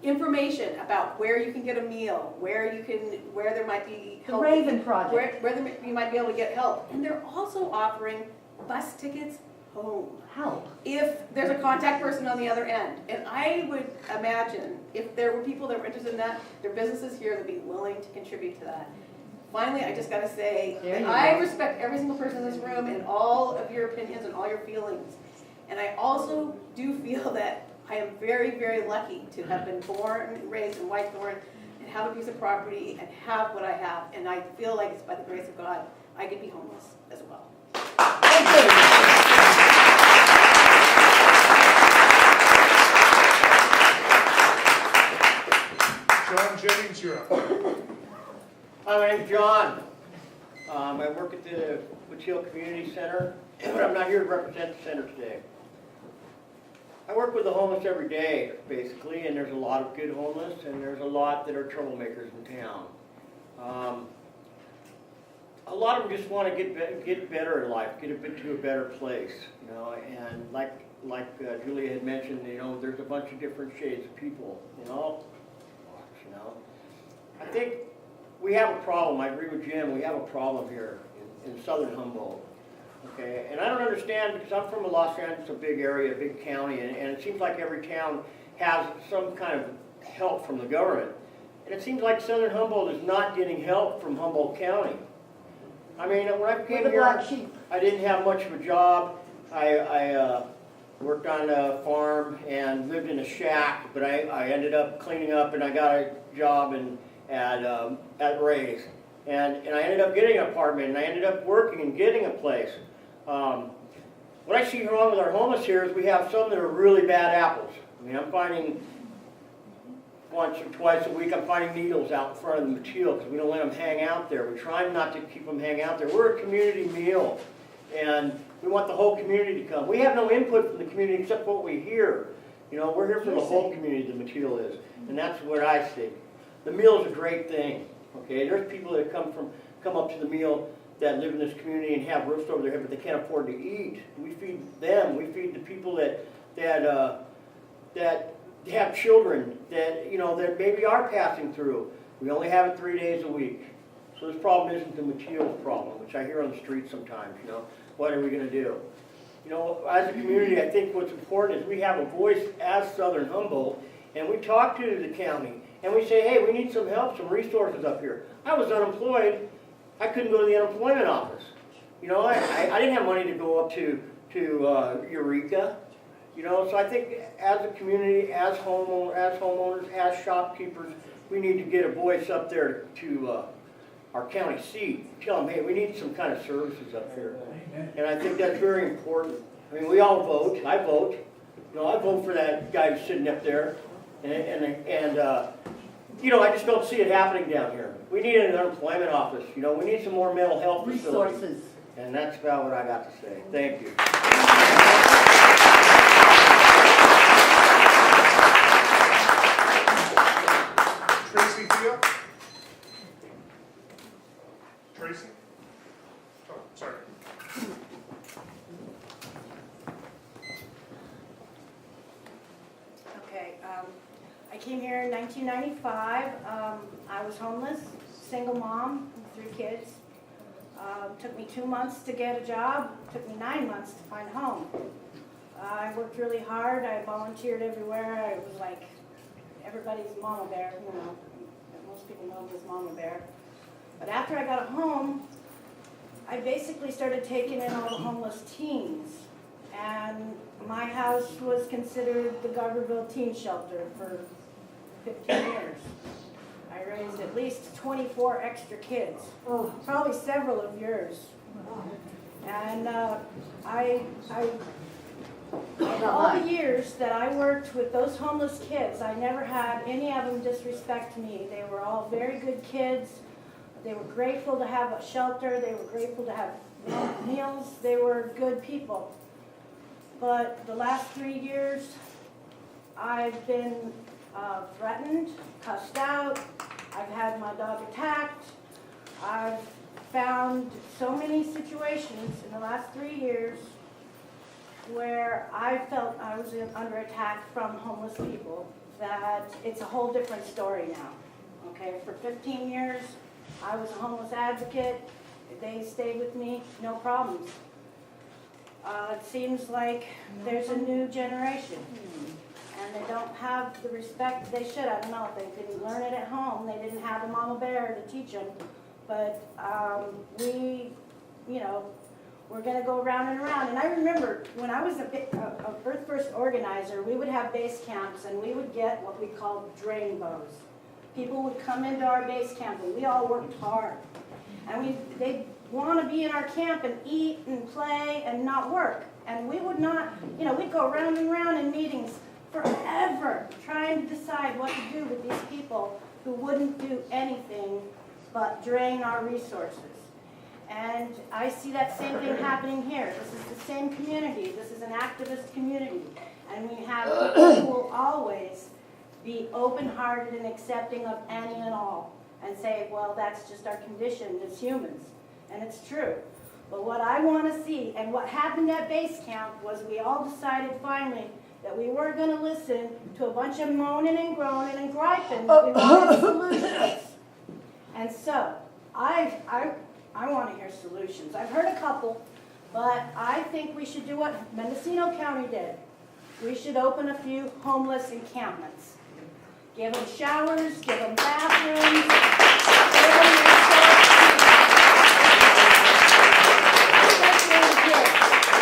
information about where you can get a meal, where there might be The help. Raven Project. Where you might be able to get help. And they're also offering bus tickets home. Help. If there's a contact person on the other end. And I would imagine if there were people that were interested in that, there are businesses here that would be willing to contribute to that. Finally, I just gotta say, that I respect every single person in this room and all of your opinions and all your feelings. And I also do feel that I am very, very lucky to have been born and raised in Whitethorn and have a piece of property and have what I have. And I feel like it's by the grace of God, I could be homeless as well. John Jennings, you're up. Hi, my name's John. I work at the Hill Community Center, but I'm not here to represent the center today. I work with the homeless every day, basically, and there's a lot of good homeless, and there's a lot that are troublemakers in town. A lot of them just want to get better in life, get to a better place, you know. And like Julia had mentioned, you know, there's a bunch of different shades of people, you know. I think we have a problem. I agree with Jim. We have a problem here in southern Humboldt. Okay, and I don't understand because I'm from Los Angeles, a big area, a big county, and it seems like every town has some kind of help from the government. And it seems like southern Humboldt is not getting help from Humboldt County. I mean, when I came here, I didn't have much of a job. I worked on a farm and lived in a shack, but I ended up cleaning up and I got a job at Ray's. And I ended up getting an apartment and I ended up working and getting a place. What I see wrong with our homeless here is we have some that are really bad apples. I mean, I'm finding once or twice a week, I'm finding needles out in front of the Mateel because we don't let them hang out there. We're trying not to keep them hang out there. We're a community meal, and we want the whole community to come. We have no input from the community except what we hear. You know, we're here for the whole community, the Mateel is, and that's what I see. The meal is a great thing, okay? There's people that come up to the meal that live in this community and have roofs over their head, but they can't afford to eat. We feed them. We feed the people that have children that, you know, that maybe are passing through. We only have it 3 days a week. So this problem isn't the Mateel's problem, which I hear on the street sometimes, you know. What are we going to do? You know, as a community, I think what's important is we have a voice as Southern Humboldt, and we talk to the county, and we say, hey, we need some help, some resources up here. I was unemployed. I couldn't go to the unemployment office. You know, I didn't have money to go up to Eureka. You know, so I think as a community, as homeowners, as shopkeepers, we need to get a voice up there to our county seat. Tell them, hey, we need some kind of services up here. And I think that's very important. I mean, we all vote. I vote. You know, I vote for that guy who's sitting up there. And you know, I just don't see it happening down here. We need an unemployment office. You know, we need some more mental health facilities. Resources. And that's about what I got to say. Thank you. Tracy Theo? Tracy? Oh, sorry. Okay, I came here in 1995. I was homeless, single mom, with 3 kids. Took me 2 months to get a job. Took me 9 months to find a home. I worked really hard. I volunteered everywhere. I was like everybody's mama bear, you know. Most people know me as Mama Bear. But after I got a home, I basically started taking in all the homeless teens. And my house was considered the Garberville teen shelter for 15 years. I raised at least 24 extra kids, probably several of yours. And I All the years that I worked with those homeless kids, I never had any of them disrespect me. They were all very good kids. They were grateful to have a shelter. They were grateful to have meals. They were good people. But the last 3 years, I've been threatened, cussed out. I've had my dog attacked. I've found so many situations in the last 3 years where I felt I was under attack from homeless people, that it's a whole different story now. Okay, for 15 years, I was a homeless advocate. They stayed with me, no problems. It seems like there's a new generation, and they don't have the respect they should. I don't know, they didn't learn it at home. They didn't have a mama bear to teach them. But we're going to go round and around. And I remember when I was a Earth First organizer, we would have base camps, and we would get what we called drain bows. People would come into our base camp, and we all worked hard. And they'd want to be in our camp and eat and play and not work. And we would not, we'd go round and round in meetings forever trying to decide what to do with these people who wouldn't do anything but drain our resources. And I see that same thing happening here. This is the same community. This is an activist community. And we have people who will always be open-hearted and accepting of any and all and say, well, that's just our condition as humans. And it's true. But what I want to see, and what happened at base camp, was we all decided finally that we weren't going to listen to a bunch of moaning and groaning and griping. We wanted solutions. And so, I want to hear solutions. I've heard a couple, but I think we should do what Mendocino County did. We should open a few homeless encampments. Give them showers, give them bathrooms, give them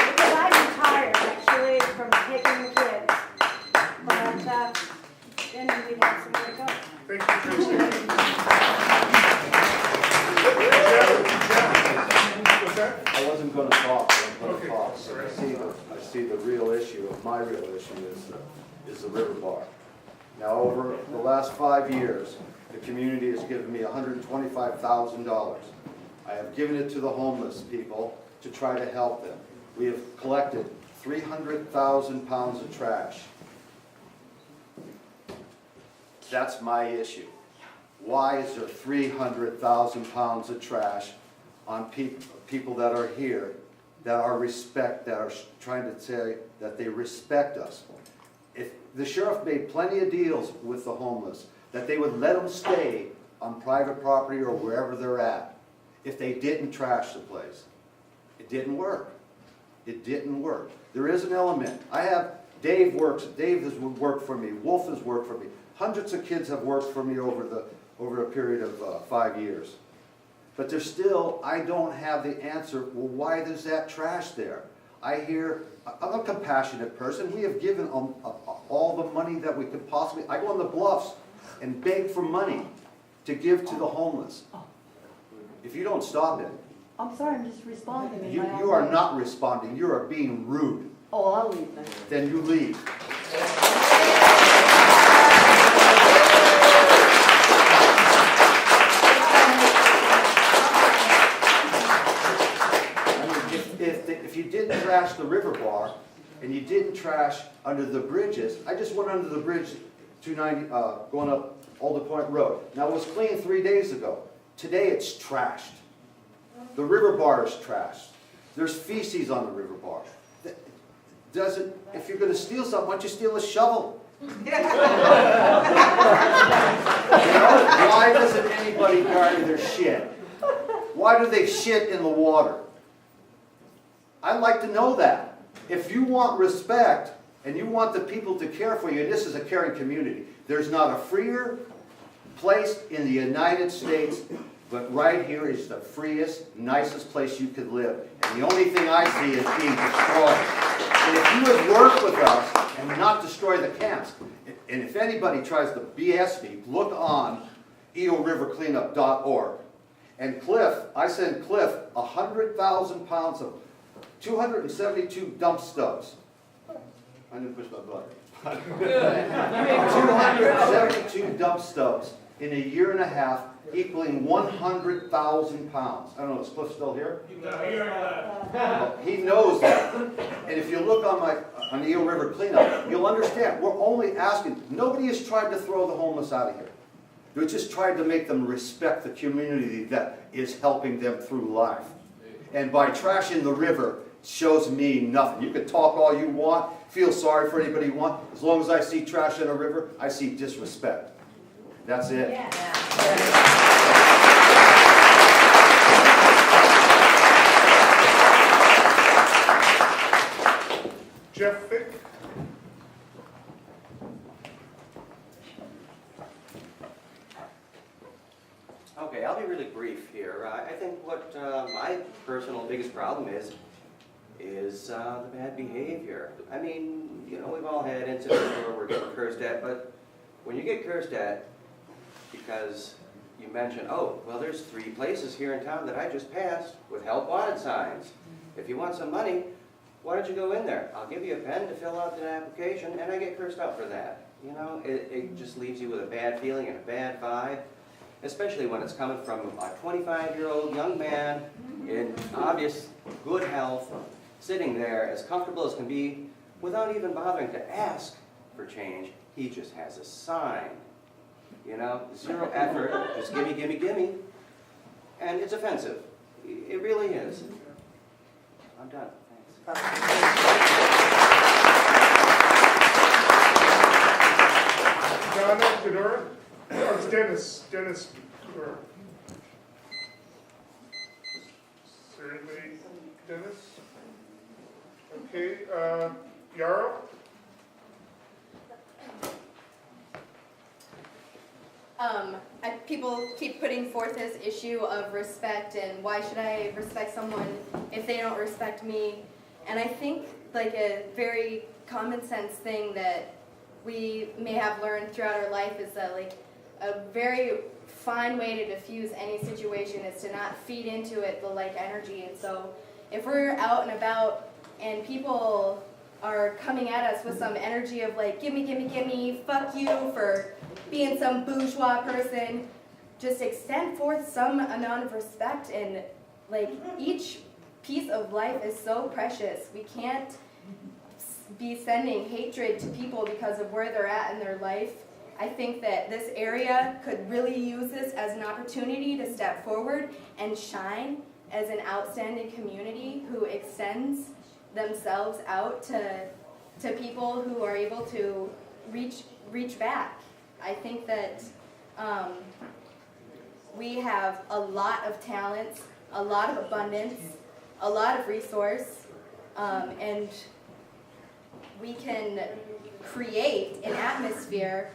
because I'm retired, actually, from taking the kids. But then we'd have somewhere to go. Thank you, Tracy. I wasn't going to talk, but I'm going to Okay, talk. sorry. I see the real issue, my real issue is the river bar. Now, over the last 5 years, the community has given me $125,000. I have given it to the homeless people to try to help them. We have collected 300,000 pounds of trash. That's my issue. Why is there 300,000 pounds of trash on people that are here, that are trying to say that they respect us? If the sheriff made plenty of deals with the homeless, that they would let them stay on private property or wherever they're at, if they didn't trash the place. It didn't work. It didn't work. There is an element. Dave has worked for me, Wolf has worked for me. Hundreds of kids have worked for me over a period of 5 years. But there's still, I don't have the answer, well, why is that trash there? I'm a compassionate person. We have given all the money that we could possibly, I go on the bluffs and beg for money to give to the homeless. If you don't stop it. I'm sorry, I'm just responding. You are not responding, you are being rude. Oh, I'll leave then. Then you leave. If you didn't trash the river bar, and you didn't trash under the bridges, I just went under the bridge 290, going up Alder Point Road. Now it was clean 3 days ago. Today it's trashed. The river bar is trashed. There's feces on the river bar. If you're going to steal something, why don't you steal a shovel? Why doesn't anybody guard their shit? Why do they shit in the water? I'd like to know that. If you want respect and you want the people to care for you, and this is a caring community, there's not a freer place in the United States, but right here is the freest, nicest place you could live. And the only thing I see is being destroyed. And if you would work with us and not destroy the camps, and if anybody tries to BS me, look on EORiverCleanup.org. And Cliff, I sent Cliff 100,000 pounds of 272 dump stubs. I didn't push my button. Good. 272 dump stubs in a year and a half, equaling 100,000 pounds. I don't know, is Cliff still here? Well, he knows that. And if you look on the Eel River cleanup, you'll understand. We're only asking. Nobody has tried to throw the homeless out of here. We just tried to make them respect the community that is helping them through life. And by trashing the river shows me nothing. You can talk all you want, feel sorry for anybody you want. As long as I see trash in a river, I see disrespect. That's it. Yeah. Jeff Fick? Okay, I'll be really brief here. I think what my personal biggest problem is the bad behavior. I mean, you know, we've all had incidents where we're getting cursed at, but when you get cursed at because you mention, oh, well, there's 3 places here in town that I just passed with help wanted signs. If you want some money, why don't you go in there? I'll give you a pen to fill out an application, and I get cursed out for that. You know, it just leaves you with a bad feeling and a bad vibe, especially when it's coming from a 25-year-old young man in obvious good health, sitting there as comfortable as can be without even bothering to ask for change. He just has a sign. You know, 0 effort, just gimme, gimme, gimme. And it's offensive. It really is. I'm done. Donna Fedora? Oh, it's Dennis. Dennis Fedora. Is there anybody? Dennis? Okay, Yarrow? People keep putting forth this issue of respect and why should I respect someone if they don't respect me. And I think like a very common sense thing that we may have learned throughout our life is that like a very fine way to diffuse any situation is to not feed into it the like energy. And so if we're out and about and people are coming at us with some energy of like, gimme, gimme, gimme, fuck you for being some bourgeois person, just extend forth some amount of respect. And like each piece of life is so precious. We can't be sending hatred to people because of where they're at in their life. I think that this area could really use this as an opportunity to step forward and shine as an outstanding community who extends themselves out to people who are able to reach back. I think that we have a lot of talents, a lot of abundance, a lot of resource, and we can create an atmosphere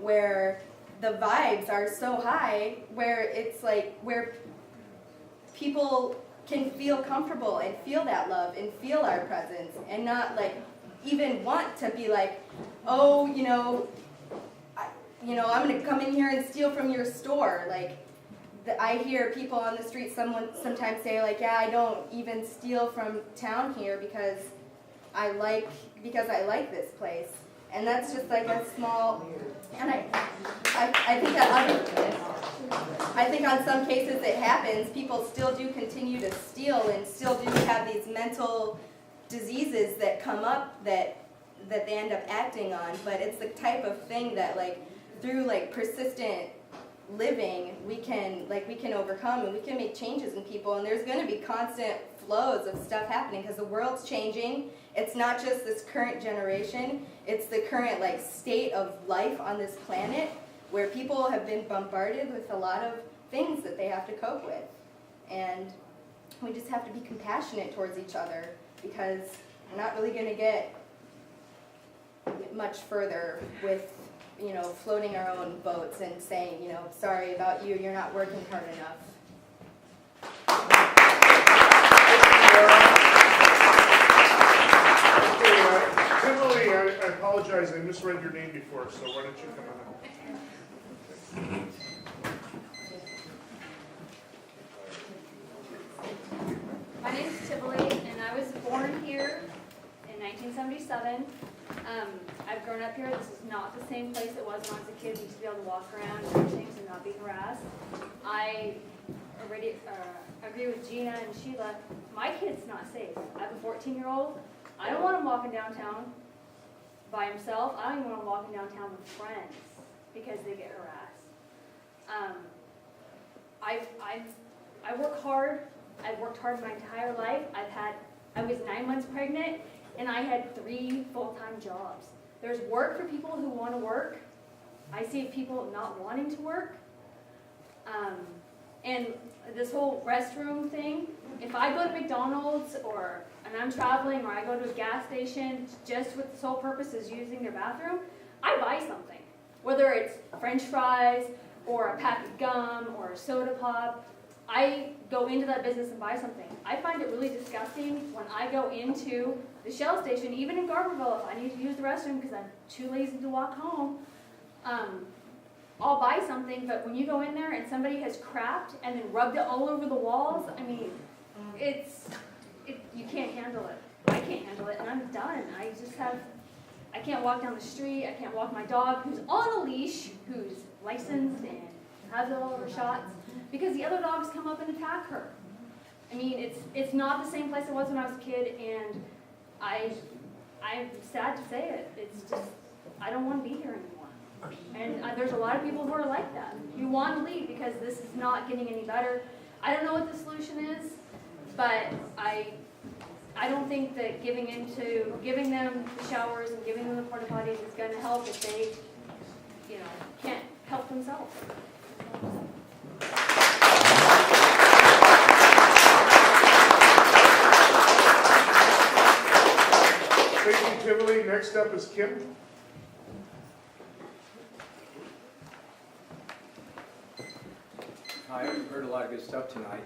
where the vibes are so high, where it's like, where people can feel comfortable and feel that love and feel our presence and not like even want to be like, oh, I'm gonna come in here and steal from your store. Like, I hear people on the street sometimes say like, yeah, I don't even steal from town here because I like this place. And that's just like a small, and I think on some cases it happens. People still do continue to steal and still do have these mental diseases that come up that they end up acting on. But it's the type of thing that like through like persistent living we can overcome, and we can make changes in people. And there's going to be constant flows of stuff happening because the world's changing. It's not just this current generation, it's the current like state of life on this planet where people have been bombarded with a lot of things that they have to cope with. And we just have to be compassionate towards each other because we're not really going to get much further with floating our own boats and saying, sorry about you, you're not working hard enough. Emily, I apologize, I misread your name before, so why don't you come on up? My name is Tivoli, and I was born here in 1977. I've grown up here. This is not the same place it was when I was a kid. We used to be able to walk around and do things and not be harassed. I already agree with Gina and Sheila. My kid's not safe. I have a 14-year-old. I don't want him walking downtown by himself. I don't even want him walking downtown with friends because they get harassed. I work hard. I've worked hard my entire life. I was 9 months pregnant, and I had 3 full-time jobs. There's work for people who want to work. I see people not wanting to work. And this whole restroom thing, if I go to McDonald's and I'm traveling, or I go to a gas station just with the sole purpose is using their bathroom, I buy something. Whether it's French fries, or a pack of gum, or a soda pop, I go into that business and buy something. I find it really disgusting when I go into the Shell station, even in Garberville, if I need to use the restroom because I'm too lazy to walk home, I'll buy something, but when you go in there and somebody has crapped and then rubbed it all over the walls, I mean, you can't handle it. I can't handle it, and I'm done. I can't walk down the street, I can't walk my dog, who's on a leash, who's licensed and has all of her shots, because the other dogs come up and attack her. I mean, it's not the same place it was when I was a kid, and I'm sad to say it. It's just, I don't want to be here anymore. And there's a lot of people who are like that. You want to leave because this is not getting any better. I don't know what the solution is, but I don't think that giving them the showers and giving them the porta potties is going to help if they, can't help themselves. Thank you, Tivoli. Next up is Kim. Hi, I've heard a lot of good stuff tonight.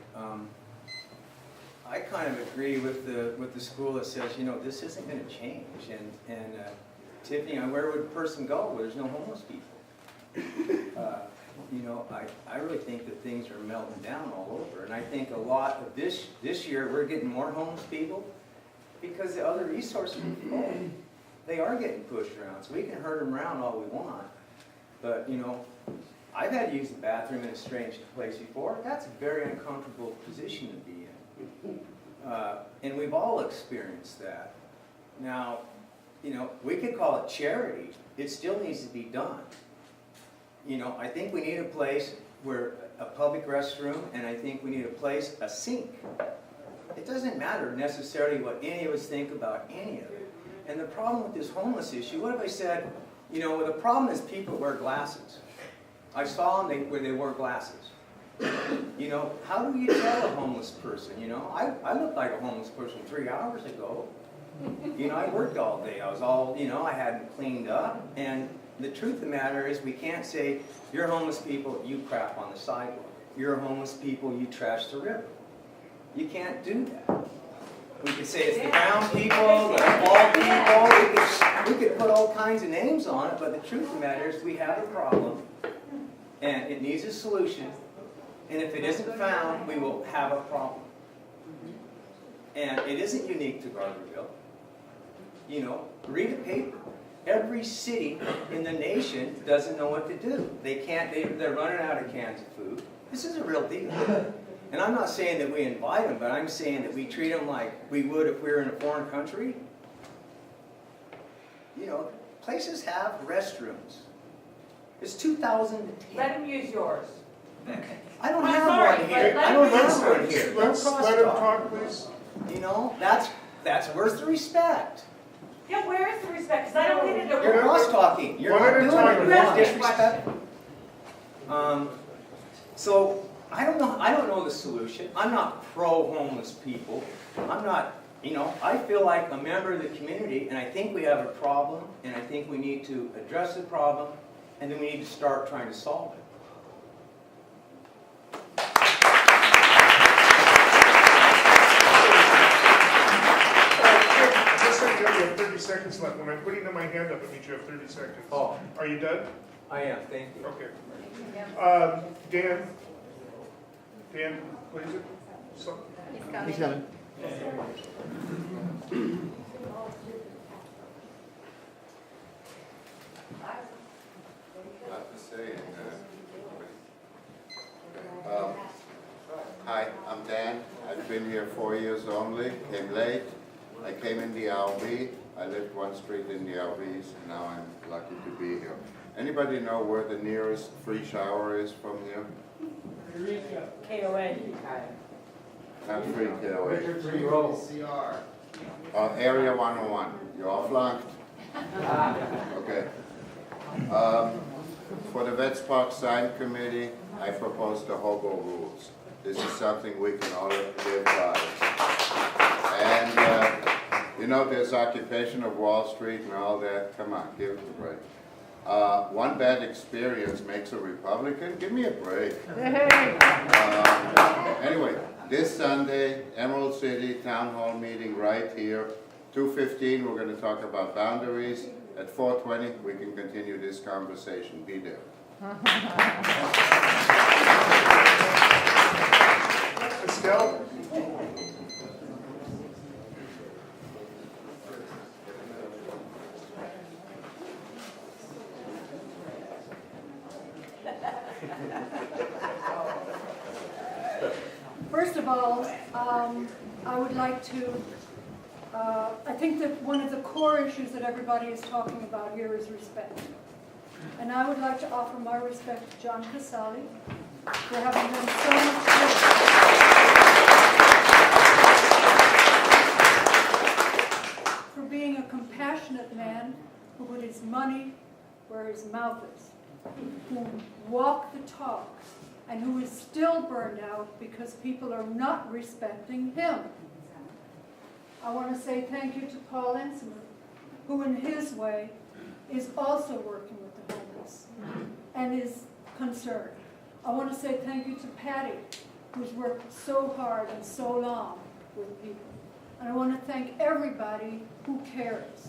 I kind of agree with the school that says, this isn't going to change. And Tiffany, where would a person go where there's no homeless people? I really think that things are melting down all over. And I think a lot of this year we're getting more homeless people because the other resources are full. They are getting pushed around. So we can herd them around all we want. But, I've had to use the bathroom in a strange place before. That's a very uncomfortable position to be in. And we've all experienced that. Now, we could call it charity. It still needs to be done. I think we need a place where a public restroom, and I think we need a sink. It doesn't matter necessarily what any of us think about any of it. And the problem with this homeless issue, what have I said? The problem is people wear glasses. I saw them where they wore glasses. How do you tell a homeless person? I looked like a homeless person 3 hours ago. I worked all day. I was all, I hadn't cleaned up. And the truth of the matter is we can't say, you're homeless people, you crap on the sidewalk. You're homeless people, you trash the river. You can't do that. We could say it's the brown people, the bald people. We could put all kinds of names on it, but the truth of the matter is we have a problem. And it needs a solution, and if it isn't found, we will have a problem. And it isn't unique to Garberville. Read a paper. Every city in the nation doesn't know what to do. They're running out of cans of food. This is a real deal. And I'm not saying that we invite them, but I'm saying that we treat them like we would if we were in a foreign country. Places have restrooms. It's 2010. Let him use yours. I don't have one here. I don't have one here. Let's let him talk, please. That's where's the respect? Yeah, where is the respect? Because I don't get it. You're cross talking. You're not doing it. That's disrespectful. So I don't know the solution. I'm not pro homeless people. I'm not. I feel like a member of the community, and I think we have a problem, and I think we need to address the problem, and then we need to start trying to solve it. You have 30 seconds left. When I'm putting my hand up, it means you have 30 seconds. Oh. Are you done? I am, thank you. Okay. Dan, please. He's coming. Not to say, hi, I'm Dan. I've been here 4 years only, came late. I came in the RV. I lived one street in the RVs, and now I'm lucky to be here. Anybody know where the nearest free shower is from here? KOA. Caffrey, KOA. CR. Area 101. You all flunked? Okay. For the Vets Park Sign Committee, I propose the hobo rules. This is something we can all live by. And, you know, there's occupation of Wall Street and all that. Come on, give it a break. One bad experience makes a Republican. Give me a break. Anyway, this Sunday, Emerald City Town Hall meeting right here. 2:15, we're going to talk about boundaries. At 4:20, we can continue this conversation. Be there. Estelle? First of all, I would like to, I think that one of the core issues that everybody is talking about here is respect. And I would like to offer my respect to John Casali for having done so much good, for being a compassionate man who put his money where his mouth is, who walked the talk, and who is still burned out because people are not respecting him. I want to say thank you to Paul Ensinger, who in his way is also working with the homeless and is concerned. I want to say thank you to Patty, who's worked so hard and so long with people. And I want to thank everybody who cares.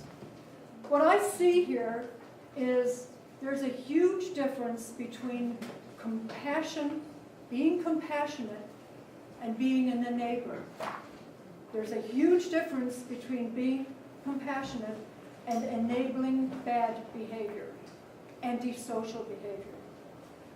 What I see here is there's a huge difference between compassion, being compassionate, and being an enabler. There's a huge difference between being compassionate and enabling bad behavior, antisocial behavior.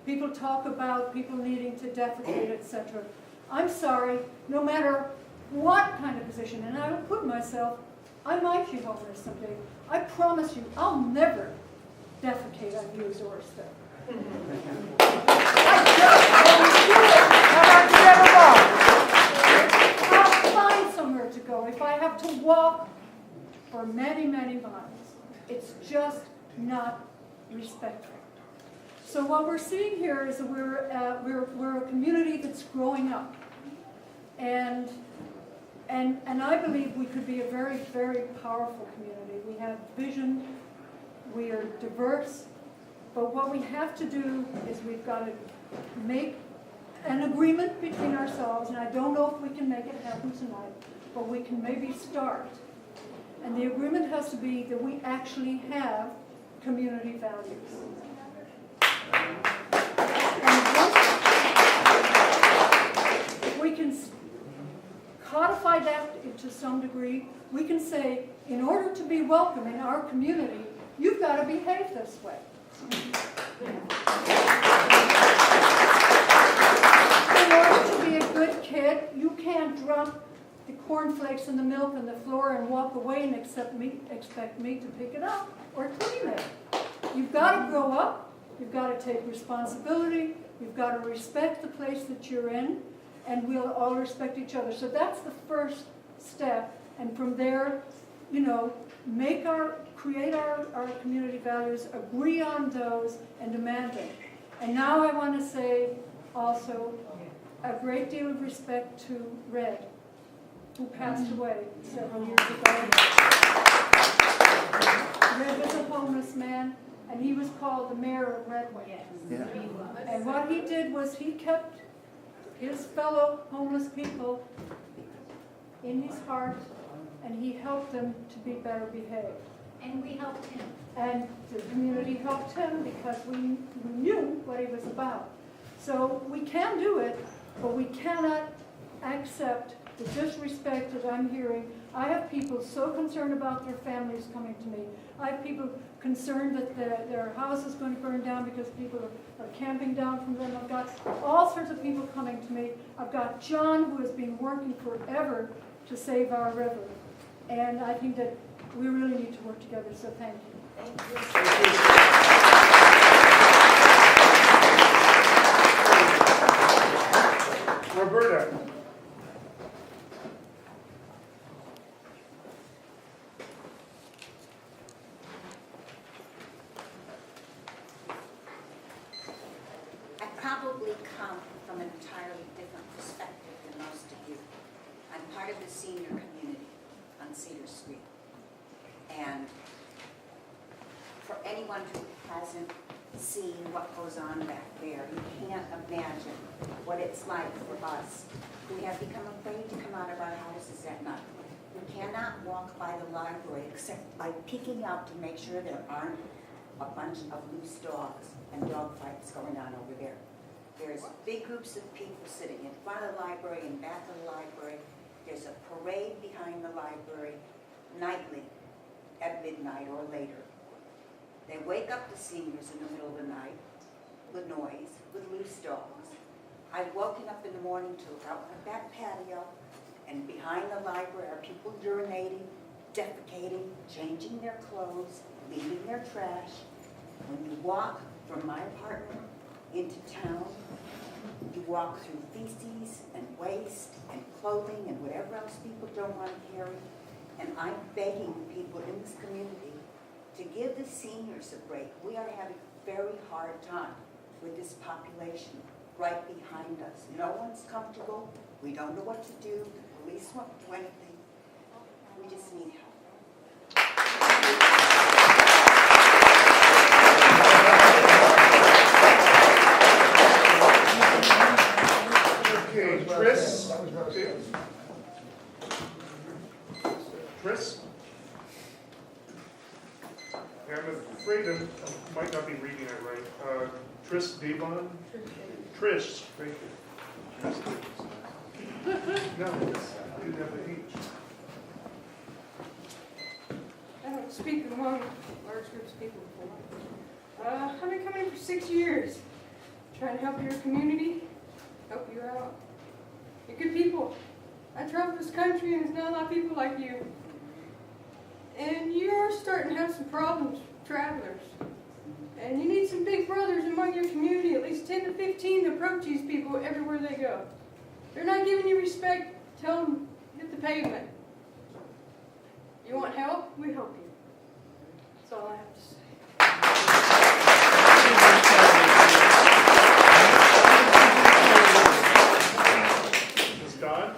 People talk about people needing to defecate, etc. I'm sorry, no matter what kind of position, and I will put myself, I might be homeless someday. I promise you, I'll never defecate on your doorstep. I'll find somewhere to go. If I have to walk for many, many miles, it's just not respectful. So what we're seeing here is that we're a community that's growing up, and I believe we could be a very, very powerful community. We have vision. We are diverse. But what we have to do is we've got to make an agreement between ourselves, and I don't know if we can make it happen tonight, but we can maybe start. And the agreement has to be that we actually have community values. And if we can codify that to some degree, we can say, in order to be welcome in our community, you've got to behave this way. In order to be a good kid, you can't drop the cornflakes and the milk on the floor and walk away and expect me to pick it up or clean it. You've got to grow up, you've got to take responsibility, you've got to respect the place that you're in, and we'll all respect each other. So that's the first step, and from there, you know, create our community values, agree on those, and demand them. And now I want to say also a great deal of respect to Red, who passed away several years ago. Red was a homeless man, and he was called the mayor of Redwood. Yeah. And what he did was he kept his fellow homeless people in his heart, and he helped them to be better behaved. And we helped him. And the community helped him because we knew what he was about. So we can do it, but we cannot accept the disrespect that I'm hearing I have people so concerned about their families coming to me. I have people concerned that their house is going to burn down because people are camping down from them. I've got all sorts of people coming to me. I've got John, who has been working forever to save our river. And I think that we really need to work together, so thank you. Roberta. I probably come from an entirely different perspective than most of you. I'm part of the senior community on Cedar Street. And for anyone who hasn't seen what goes on back there, you can't imagine what it's like for us who have become afraid to come out of our houses at night. We cannot walk by the library except by peeking out to make sure there aren't a bunch of loose dogs and dog fights going on over there. There's big groups of people sitting in front of the library and back of the library. There's a parade behind the library nightly at midnight or later. They wake up the seniors in the middle of the night with noise, with loose dogs. I've woken up in the morning to look out on the back patio, and behind the library are people urinating, defecating, changing their clothes, leaving their trash. When you walk from my apartment into town, you walk through feces and waste and clothing and whatever else people don't want to carry. And I'm begging people in this community to give the seniors a break. We are having a very hard time with this population right behind us. No one's comfortable. We don't know what to do. The police won't do anything. We just need help. Okay, Tris. Tris? I'm afraid I might not be reading it right. Tris Devon? Trish. Thank you. Tris Devon. No, I didn't have the H. I don't speak among large groups of people before. I've been coming for 6 years, trying to help your community, help you out. You're good people. I travel this country and there's not a lot of people like you. And you're starting to have some problems with travelers. And you need some big brothers among your community, at least 10 to 15, to approach these people everywhere they go. They're not giving you respect, tell them, hit the pavement. You want help? We help you. That's all I have to say. Ms. Don?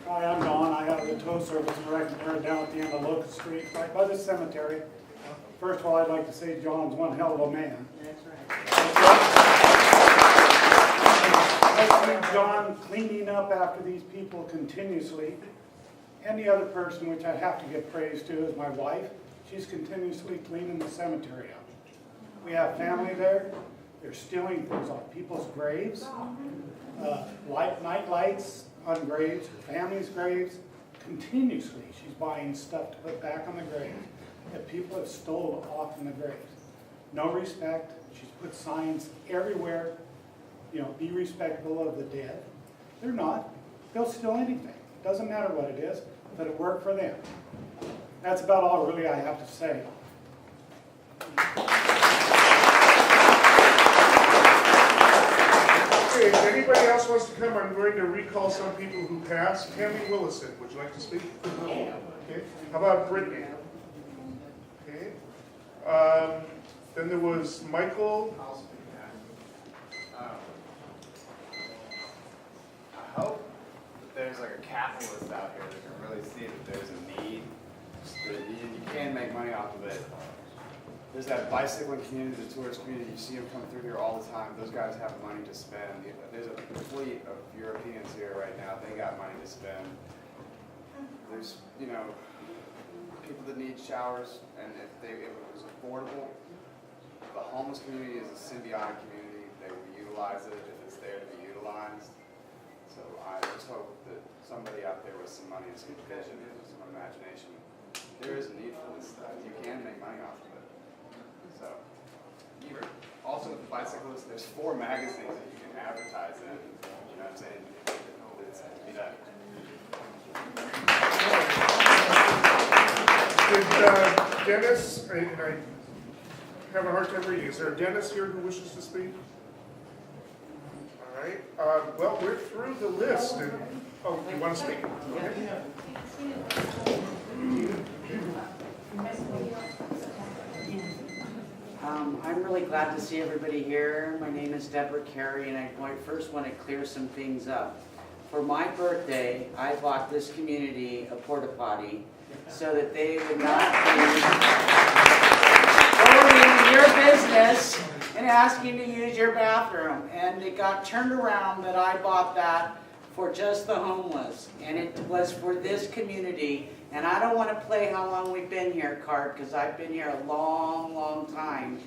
Hi, I'm Don. I have the tow service director there down at the end of Locust Street, right by the cemetery. First of all, I'd like to say John's one hell of a man. That's right. I see John cleaning up after these people continuously. And the other person, which I have to give praise to, is my wife. She's continuously cleaning the cemetery up. We have family there. They're stealing things off people's graves, night lights on graves, her family's graves. Continuously, she's buying stuff to put back on the graves that people have stolen off in the graves. No respect. She's put signs everywhere, you know, be respectful of the dead. They're not. They'll steal anything. Doesn't matter what it is, but it worked for them. That's about all really I have to say. Okay, if anybody else wants to come, I'm going to recall some people who passed. Tammy Willison, would you like to speak? Okay. How about Brittany? Okay. Then there was Michael. I hope that there's like a capitalist out here that can really see that there's a need. That you can make money off of it. There's that bicycling community, the tourist community. You see them come through here all the time. Those guys have money to spend. There's a fleet of Europeans here right now. They got money to spend. There's, you know, people that need showers, and if it was affordable, the homeless community is a symbiotic community. They will utilize it if it's there to be utilized. So So I just hope that somebody out there with some money and some vision and some imagination, there is a need for this stuff. You can make money off of it. So, also with the bicyclists, there's 4 magazines that you can advertise in. You know what I'm saying? It's be done. Did Dennis, I have a hard time reading, is there a Dennis here who wishes to speak? All right, well, we're through the list, and, oh, you want to speak? Okay. I'm really glad to see everybody here. My name is Deborah Carey, and I first want to clear some things up. For my birthday, I bought this community a porta potty so that they would not be going into your business and asking to use your bathroom. And it got turned around that I bought that for just the homeless, and it was for this community. And I don't want to play how long we've been here card, because I've been here a long, long time.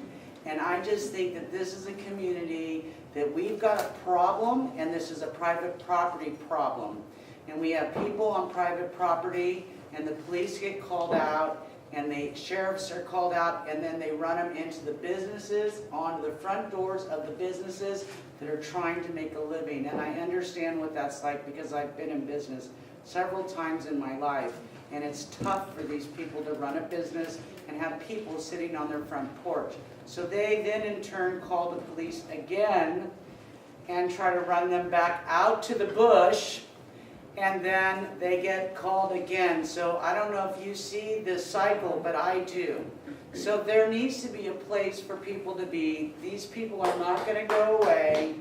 And I just think that this is a community that we've got a problem, and this is a private property problem. And we have people on private property, and the police get called out, and the sheriffs are called out, and then they run them into the businesses, onto the front doors of the businesses that are trying to make a living. And I understand what that's like, because I've been in business several times in my life. And it's tough for these people to run a business and have people sitting on their front porch. So they then in turn call the police again and try to run them back out to the bush, and then they get called again. So I don't know if you see this cycle, but I do. So there needs to be a place for people to be. These people are not going to go away.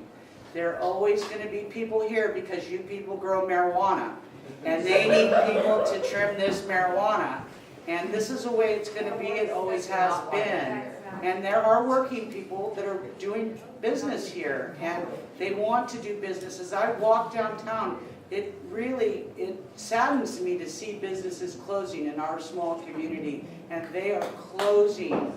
There are always going to be people here because you people grow marijuana. And they need people to trim this marijuana. And this is the way it's going to be. It always has been. And there are working people that are doing business here. And they want to do business. As I walk downtown, it saddens me to see businesses closing in our small community. And they are closing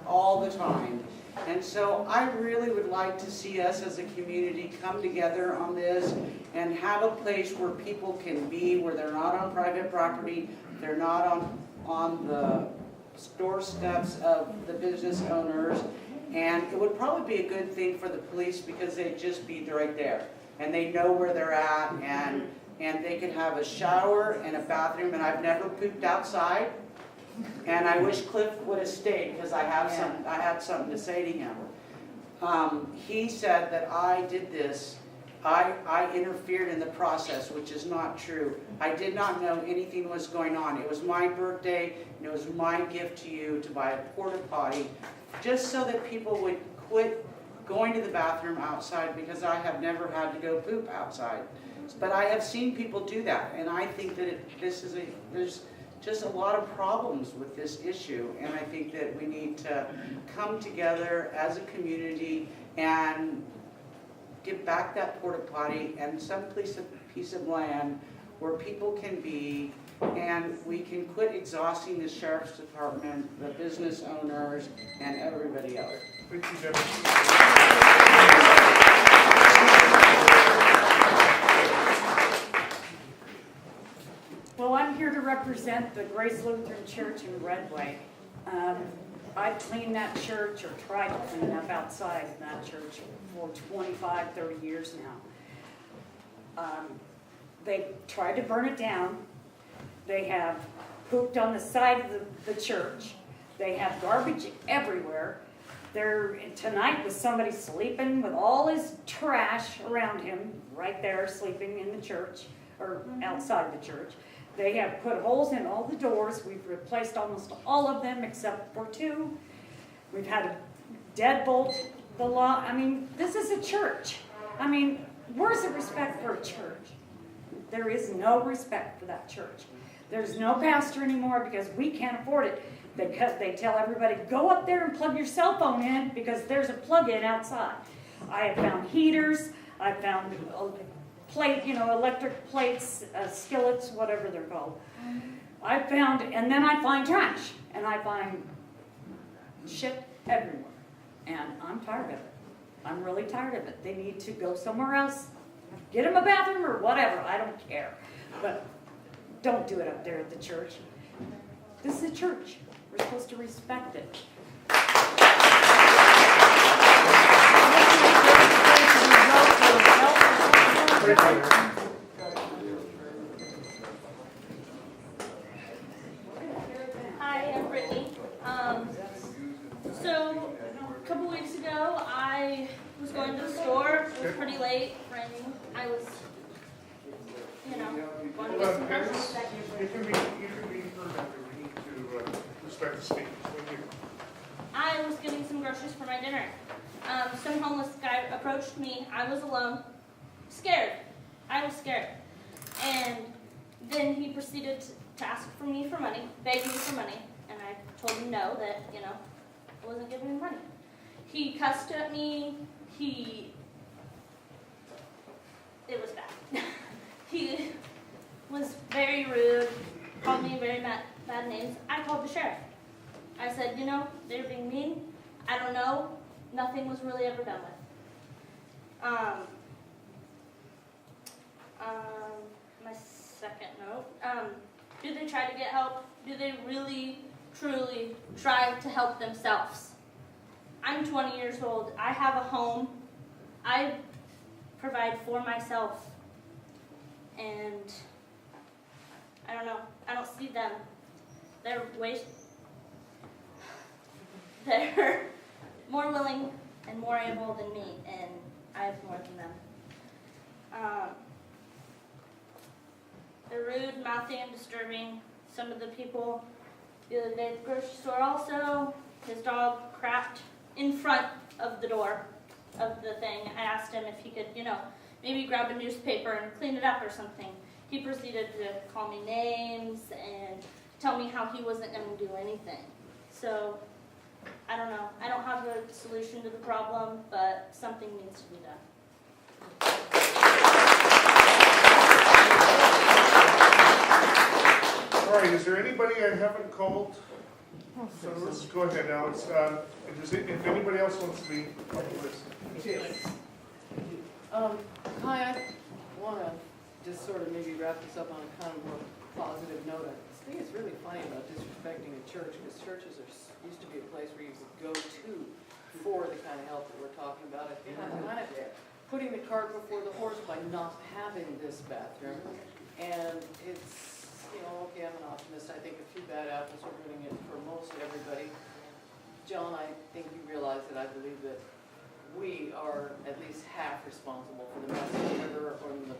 all the time. And so I really would like to see us as a community come together on this and have a place where people can be, where they're not on private property, they're not on the doorsteps of the business owners. And it would probably be a good thing for the police, because they'd just be right there. And they know where they're at, and they could have a shower and a bathroom. And I've never pooped outside. And I wish Cliff would have stayed, because I had something to say to him. He said that I did this. I interfered in the process, which is not true. I did not know anything was going on. It was my birthday, and it was my gift to you to buy a porta potty, just so that people would quit going to the bathroom outside, because I have never had to go poop outside. But I have seen people do that, and I think that there's just a lot of problems with this issue, and I think that we need to come together as a community and give back that porta potty and some piece of land where people can be, and we can quit exhausting the sheriff's department, the business owners, and everybody else. Thank you, Deborah. Well, I'm here to represent the Grace Lutheran Church in Redway. I've cleaned that church, or tried to clean up outside that church, for 25, 30 years now. They tried to burn it down. They have pooped on the side of the church. They have garbage everywhere. Tonight was somebody sleeping with all his trash around him, right there sleeping in the church, or outside the church. They have put holes in all the doors. We've replaced almost all of them except for 2. We've had a deadbolt. I mean, this is a church. I mean, where's the respect for a church? There is no respect for that church. There's no pastor anymore, because we can't afford it. Because they tell everybody, go up there and plug your cell phone in, because there's a plug-in outside. I have found heaters. I found electric plates, skillets, whatever they're called. And then I find trash, and I find shit everywhere. And I'm tired of it. I'm really tired of it. They need to go somewhere else Get them a bathroom or whatever, I don't care. But don't do it up there at the church. This is a church. We're supposed to respect it. Hi, I'm Brittany. So, a couple weeks ago, I was going to the store. It was pretty late, raining. I was, going to get some groceries. You can be heard after. We need to respect the speakers. Thank you. I was getting some groceries for my dinner. Some homeless guy approached me. I was alone, scared. I was scared. And then he proceeded to ask for me for money, beg me for money, and I told him no, that, I wasn't giving him money. He cussed at me. It was bad. He was very rude, called me very bad names. I called the sheriff. I said, they're being mean. I don't know. Nothing was really ever done with. My second note. Do they try to get help? Do they really, truly try to help themselves? I'm 20 years old. I have a home. I provide for myself. And I don't know. I don't see them. They're more willing and more able than me, and I have more than them. They're rude, mouthy, and disturbing. Some of the people the other day at the grocery store also, his dog crapped in front of the door of the thing. I asked him if he could, maybe grab a newspaper and clean it up or something. He proceeded to call me names and tell me how he wasn't going to do anything. So, I don't know. I don't have a solution to the problem, but something needs to be done. All right, is there anybody I haven't called? So let's go ahead, Alex. If anybody else wants to be on the list. Hi, I want to just sort of maybe wrap this up on a kind of more positive note. I think it's really funny about disrespecting a church, because churches used to be a place where you could go to for the kind of help that we're talking about. I think I'm kind of putting the cart before the horse by not having this bathroom. And it's, okay, I'm an optimist. I think a few bad apples are ruining it for mostly everybody. John, I think you realize that I believe that we are at least half responsible for the mess of the river, or the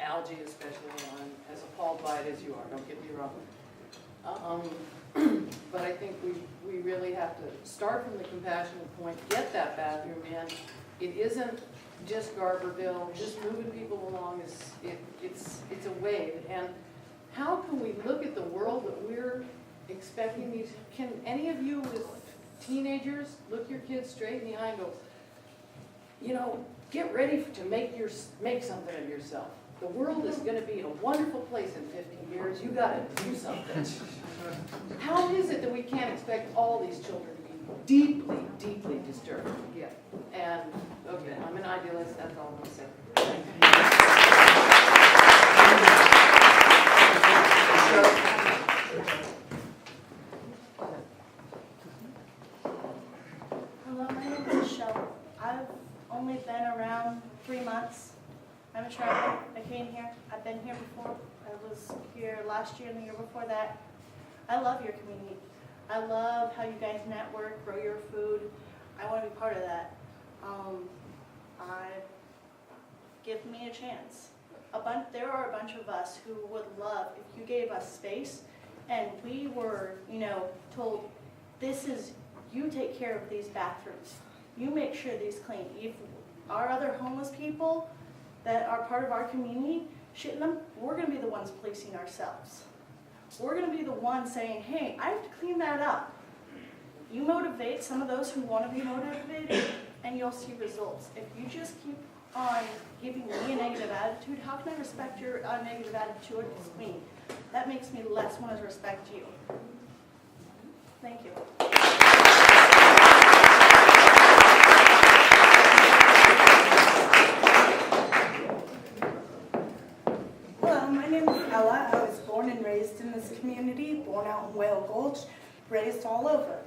algae especially. I'm as appalled by it as you are, don't get me wrong. But I think we really have to start from the compassionate point, get that bathroom in. It isn't just Garberville, just moving people along, it's a wave. And how can we look at the world that we're expecting these, can any of you with teenagers look your kids straight in the eye and go, get ready to make something of yourself. The world is going to be a wonderful place in 15 years. You got to do something. How is it that we can't expect all these children to be deeply, deeply disturbed? Yeah. And, okay, I'm an idealist, that's all I'm going to say. Hello, my name is Michelle. I've only been around 3 months. I'm a traveler. I came here. I've been here before. I was here last year and the year before that. I love your community. I love how you guys network, grow your food. I want to be part of that. Give me a chance. There are a bunch of us who would love if you gave us space and we were, told, you take care of these bathrooms. You make sure these clean. If our other homeless people that are part of our community shitting them, we're going to be the ones policing ourselves. We're going to be the ones saying, hey, I have to clean that up. You motivate some of those who want to be motivated, and you'll see results. If you just keep on giving me a negative attitude, how can I respect your negative attitude towards me? That makes me less want to respect you. Thank you. raised all over.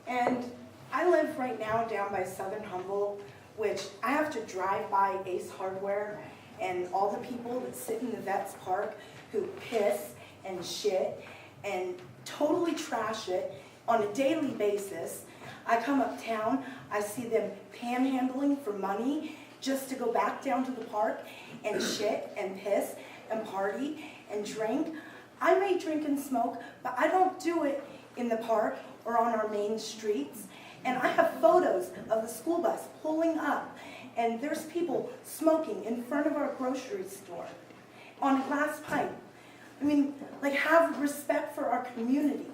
And I live right now down by Southern Humboldt, which I have to drive by Ace Hardware and all the people that sit in the Vets Park who piss and shit and totally trash it on a daily basis. I come uptown, I see them panhandling for money just to go back down to the park and shit and piss and party and drink. I may drink and smoke, but I don't do it in the park or on our main streets. And I have photos of the school bus pulling up, and there's people smoking in front of our grocery store on a glass pipe. I mean, like, have respect for our community.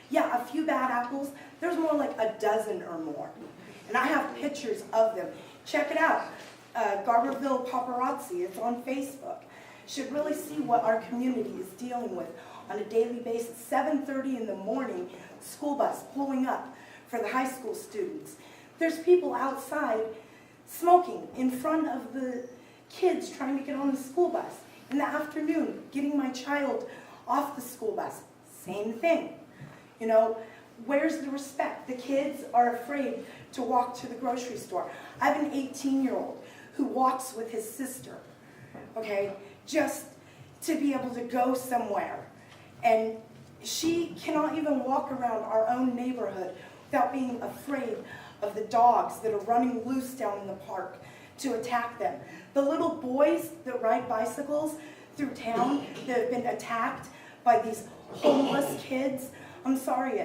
Yeah, a few bad apples, there's more like a dozen or more. And I have pictures of them. Check it out, Garberville Paparazzi, it's on Facebook. Should really see what our community is dealing with on a daily basis. 7:30 in the morning, school bus pulling up for the high school students. There's people outside smoking in front of the kids trying to get on the school bus. In the afternoon, getting my child off the school bus, same thing. You know, where's the respect? The kids are afraid to walk to the grocery store. I have an 18-year-old who walks with his sister, okay, just to be able to go somewhere. And she cannot even walk around our own neighborhood without being afraid of the dogs that are running loose down in the park to attack them. The little boys that ride bicycles through town that have been attacked by these homeless kids, I'm sorry,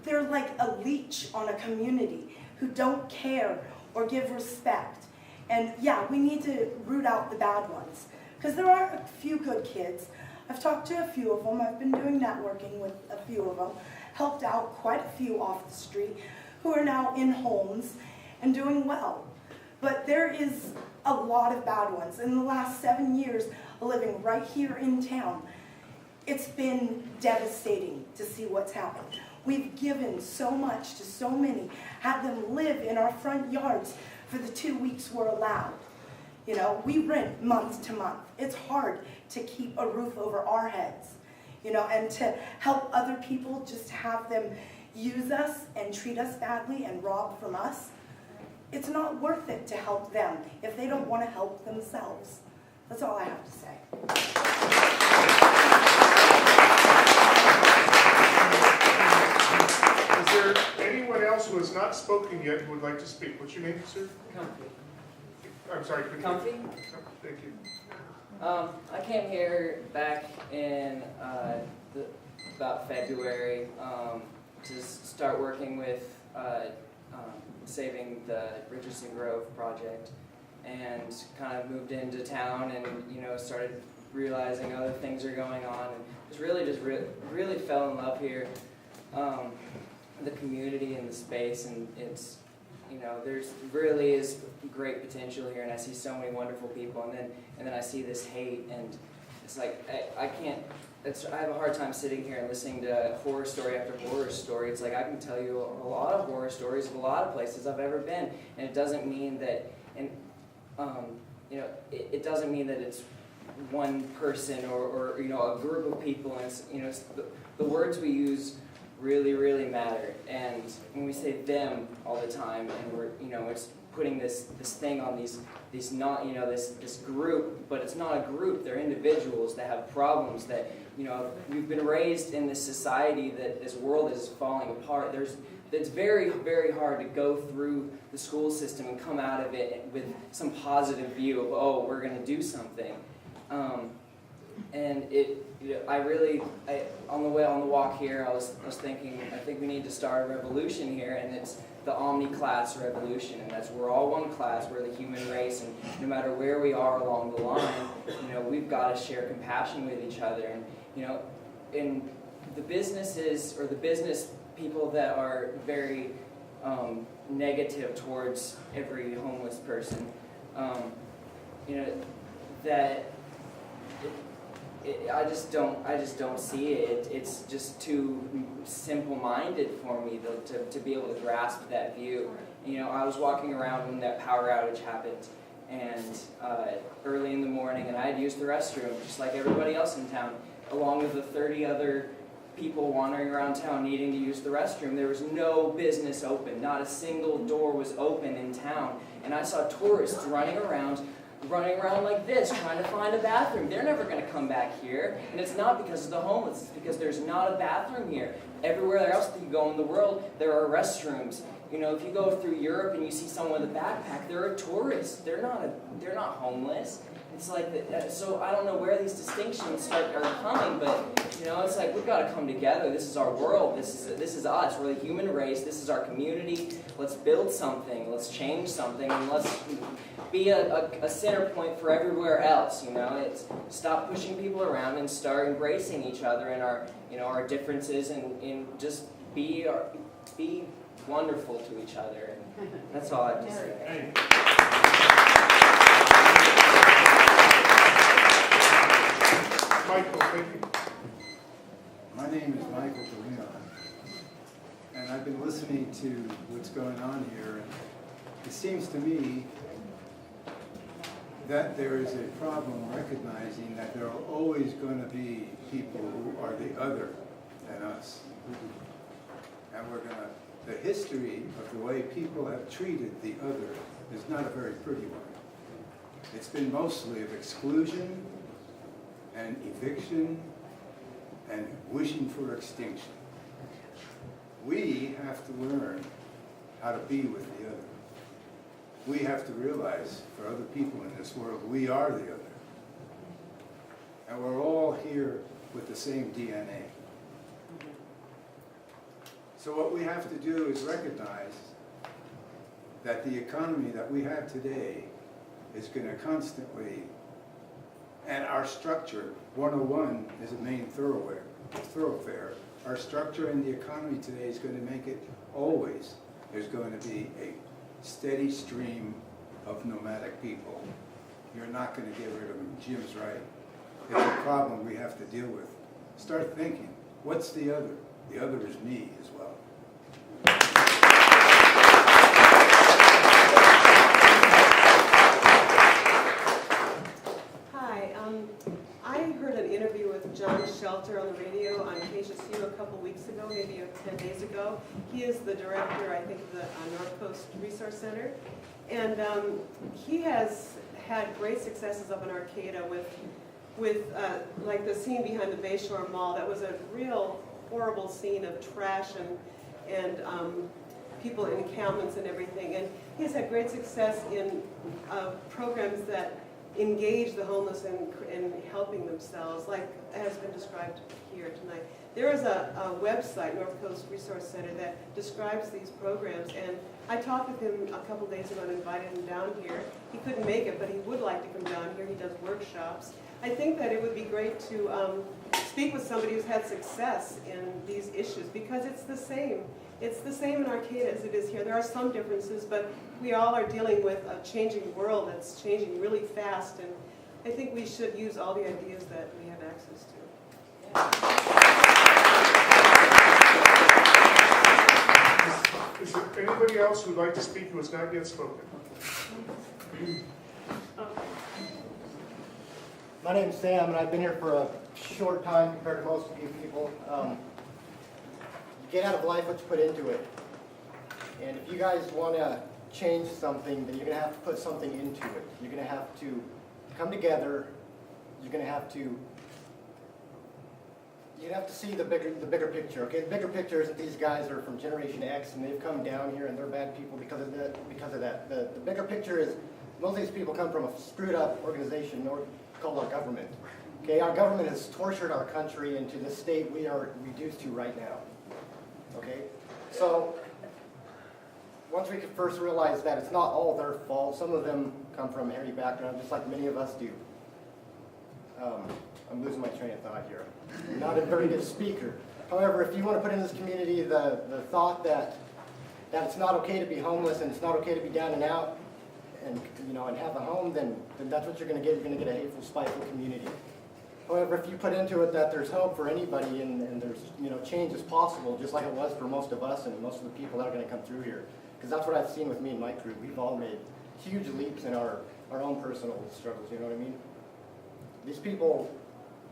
they're like a leech on a community who don't care or give respect. And yeah, we need to root out the bad ones, because there are a few good kids. I've talked to a few of them. I've been doing networking with a few of them, helped out quite a few off the street who are now in homes and doing well. But there is a lot of bad ones. In the last 7 years living right here in town, it's been devastating to see what's happened. We've given so much to so many, had them live in our front yards for the 2 weeks we're allowed. You know, we rent month to month. It's hard to keep a roof over our heads, you know, and to help other people, just have them use us and treat us badly and rob from us. It's not worth it to help them if they don't want to help themselves. That's all I have to say. Is there anyone else who has not spoken yet who would like to speak? What's your name, sir? Comfy. I'm sorry, could you? Comfy? Thank you. I came here back in about February to start working with saving the Richardson Grove project, and kind of moved into town and, you know, started realizing other things are going on, and really fell in love here. The community and the space, and it's, you know, there's really is great potential here, and I see so many wonderful people, and then I see this hate, and it's like I have a hard time sitting here and listening to horror story after horror story. It's like I can tell you a lot of horror stories of a lot of places I've ever been, and it doesn't mean that, you know, it doesn't mean that it's one person or you know, a group of people, and it's, you know, it's the words we use really matter. And when we say them all the time, and we're, you know, it's putting this thing on these not, you know, this group, but it's not a group. They're individuals that have problems that, you know, we've been raised in this society that this world is falling apart. It's very hard to go through the school system and come out of it with some positive view of, oh, we're going to do something. And it, you know, on the walk here, I was thinking, I think we need to start a revolution here, and it's the omni-class revolution, and that's we're all one class, we're the human race, and no matter where we are along the line, you know, we've got to share compassion with each other. And, you know, in the businesses or the business people that are very negative towards every homeless person, you know, that I just don't see it. It's just too simple-minded for me to be able to grasp that view. You know, I was walking around when that power outage happened, and early in the morning, and I had used the restroom just like everybody else in town, along with the 30 other people wandering around town needing to use the restroom. There was no business open. Not a single door was open in town. And I saw tourists running around like this, trying to find a bathroom. They're never going to come back here. And it's not because of the homeless. It's because there's not a bathroom here. Everywhere else that you go in the world, there are restrooms. You know, if you go through Europe and you see someone with a backpack, they're a tourist. They're not homeless. It's like, so I don't know where these distinctions are coming, but you know, it's like we've got to come together. This is our world. This is us. We're the human race. This is our community. Let's build something. Let's change something, and let's be a center point for everywhere else. You know, it's stop pushing people around and start embracing each other and our differences, and just be wonderful to each other. And that's all I have to say. Michael, thank you. My name is Michael Torino, and I've been listening to what's going on here, and it seems to me that there is a problem recognizing that there are always going to be people who are the other than us. And the history of the way people have treated the other is not a very pretty one. It's been mostly of exclusion and eviction and wishing for extinction. We have to learn how to be with the other. We have to realize for other people in this world, we are the other. And we're all here with the same DNA. So what we have to do is recognize that the economy that we have today is going to constantly, and our structure, 101 is a main thoroughfare. Our structure in the economy today is going to make it always, there's going to be a steady stream of nomadic people. You're not going to get rid of them. Jim's right. It's a problem we have to deal with. Start thinking, what's the other? The other is me as well. Hi, I heard an interview with John Shelter on the radio on KCSU a couple weeks ago, maybe 10 days ago. He is the director, I think, of the North Coast Resource Center. And he has had great successes up in Arcata with like the scene behind the Bayshore Mall. That was a real horrible scene of trash and people in encampments and everything. And he has had great success in programs that engage the homeless in helping themselves, like has been described here tonight. There is a website, North Coast Resource Center, that describes these programs, and I talked with him a couple days ago and invited him down here. He couldn't make it, but he would like to come down here. He does workshops. I think that it would be great to speak with somebody who's had success in these issues, because it's the same. It's the same in Arcata as it is here. There are some differences, but we all are dealing with a changing world that's changing really fast, and I think we should use all the ideas that we have access to. Is there anybody else who would like to speak who has not yet spoken? My name's Sam, and I've been here for a short time compared to most of you people. You get out of life what you put into it. And if you guys want to change something, then you're going to have to put something into it. You're going to have to come together. You're going to have to see the bigger picture. Okay, the bigger picture is that these guys are from Generation X and they've come down here and they're bad people because of that. The bigger picture is most of these people come from a screwed up organization called our government. Okay, our government has tortured our country into the state we are reduced to right now. Okay, so once we can first realize that it's not all their fault, some of them come from a hairy background, just like many of us do. I'm losing my train of thought here. I'm not a very good speaker. However, if you want to put in this community the thought that it's not okay to be homeless and it's not okay to be down and out and have a home, then that's what you're going to get. You're going to get a hateful, spiteful community. However, if you put into it that there's hope for anybody and there's change is possible, just like it was for most of us and most of the people that are going to come through here, because that's what I've seen with me and my crew. We've all made huge leaps in our own personal struggles. You know what I mean? These people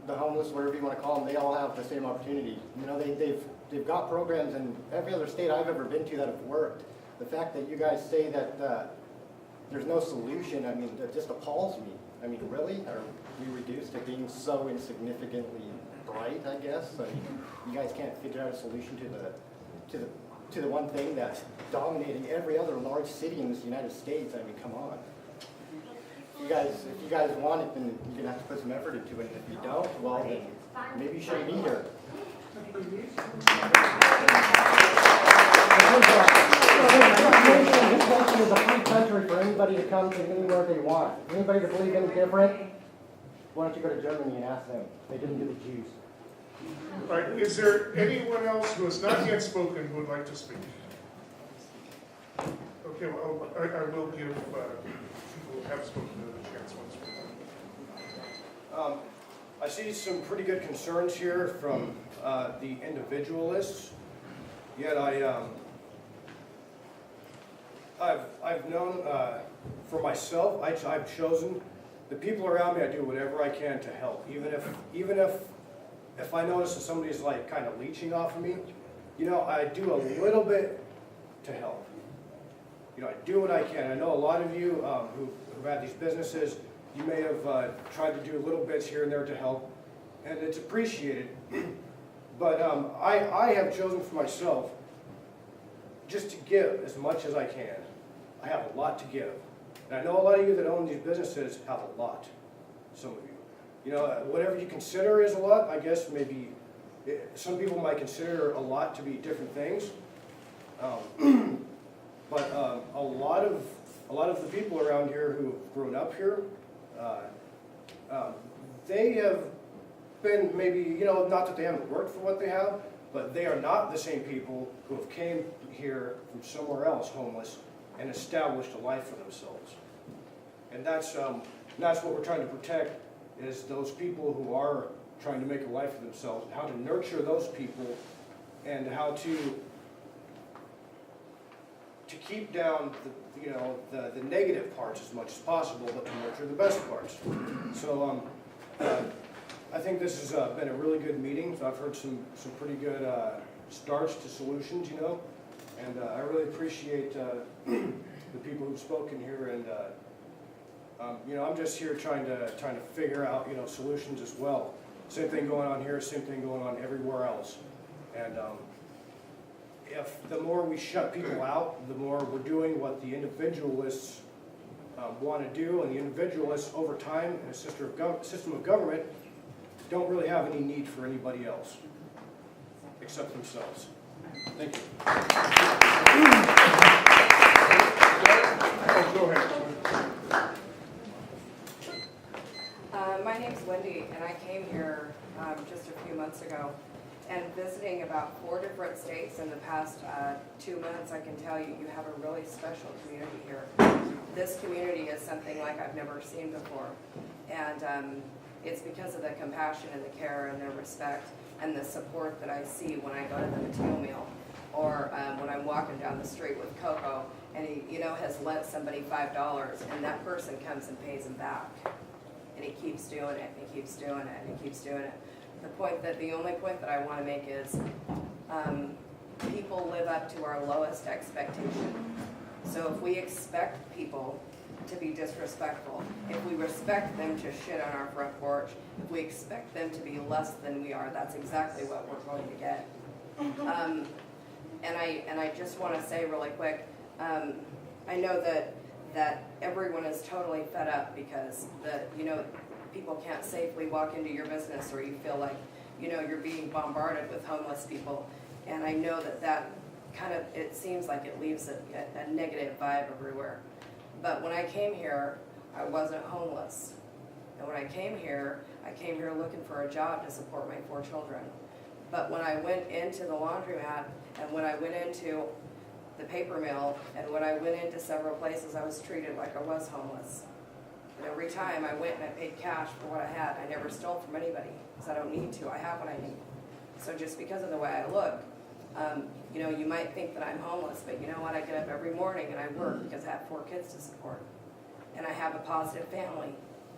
the homeless, whatever you want to call them, they all have the same opportunity. You know, they've got programs in every other state I've ever been to that have worked. The fact that you guys say that there's no solution, I mean, that just appalls me. I mean, really? Are we reduced to being so insignificantly bright, I guess? I mean, you guys can't figure out a solution to the one thing that's dominating every other large city in this United States. I mean, come on. If you guys want it, then you're gonna have to put some effort into it. And if you don't, well, then maybe you shouldn't be here. This country is a free country for anybody to come to anywhere they want. Anybody to believe any different, why don't you go to Germany and ask them? They didn't do the Jews. All right, is there anyone else who has not yet spoken who would like to speak? Okay, well, I will give people who have spoken a chance once more. I see some pretty good concerns here from the individualists, yet I've known for myself, I've chosen the people around me. I do whatever I can to help, even if I notice that somebody's like kind of leeching off of me, you know, I do a little bit to help. You know, I do what I can. I know a lot of you who've had these businesses, you may have tried to do little bits here and there to help, and it's appreciated. But I have chosen for myself just to give as much as I can. I have a lot to give. And I know a lot of you that own these businesses have a lot, some of you. You know, whatever you consider is a lot, I guess maybe some people might consider a lot to be different things. But a lot of the people around here who have grown up here, they have been maybe, you know, not that they haven't worked for what they have, but they are not the same people who have came here from somewhere else homeless and established a life for themselves. And that's what we're trying to protect, is those people who are trying to make a life for themselves, and how to nurture those people, and how to keep down the negative parts as much as possible, but to nurture the best parts. So I think this has been a really good meeting. So I've heard some pretty good starts to solutions, you know, and I really appreciate the people who've spoken here. And you know, I'm just here trying to figure out, you know, solutions as well. Same thing going on here, same thing going on everywhere else. And if the more we shut people out, the more we're doing what the individualists want to do, and the individualists over time in a system of government don't really have any need for anybody else except themselves. Thank you. Oh, go ahead. My name's Wendy, and I came here just a few months ago, and visiting about 4 different states in the past 2 months, I can tell you, you have a really special community here. This community is something like I've never seen before, and it's because of the compassion and the care and the respect and the support that I see when I go to the Mateo meal, or when I'm walking down the street with Coco, and he, you know, has lent somebody $5, and that person comes and pays him back. And he keeps doing it, and he keeps doing it, and he keeps doing it. The only point that I want to make is people live up to our lowest expectation. So if we expect people to be disrespectful, if we respect them to shit on our front porch, if we expect them to be less than we are, that's exactly what we're going to get. And I just want to say really quick, I know that everyone is totally fed up because people can't safely walk into your business, or you feel like, you know, you're being bombarded with homeless people. And I know that kind of, it seems like it leaves a negative vibe everywhere. But when I came here, I wasn't homeless. And when I came here looking for a job to support my 4 children. But when I went into the laundromat, and when I went into the paper mill, and when I went into several places, I was treated like I was homeless. And every time I went and I paid cash for what I had, I never stole from anybody, because I don't need to. I have what I need. So just because of the way I look, you know, you might think that I'm homeless, but you know what? I get up every morning and I work because I have 4 kids to support. And I have a positive family.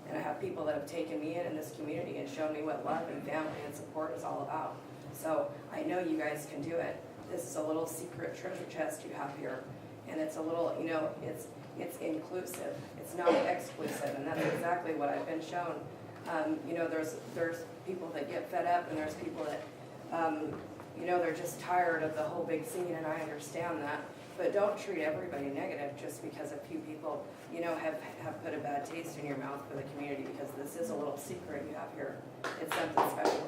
And I have people that have taken me in this community and shown me what love and family and support is all about. So I know you guys can do it. This is a little secret treasure chest you have here. And it's a little, you know, it's inclusive. It's not exclusive, and that's exactly what I've been shown. You know, there's people that get fed up, and there's people that, you know, they're just tired of the whole big scene, and I understand that. But don't treat everybody negative just because a few people, you know, have put a bad taste in your mouth for the community, because this is a little secret you have here. It's something special.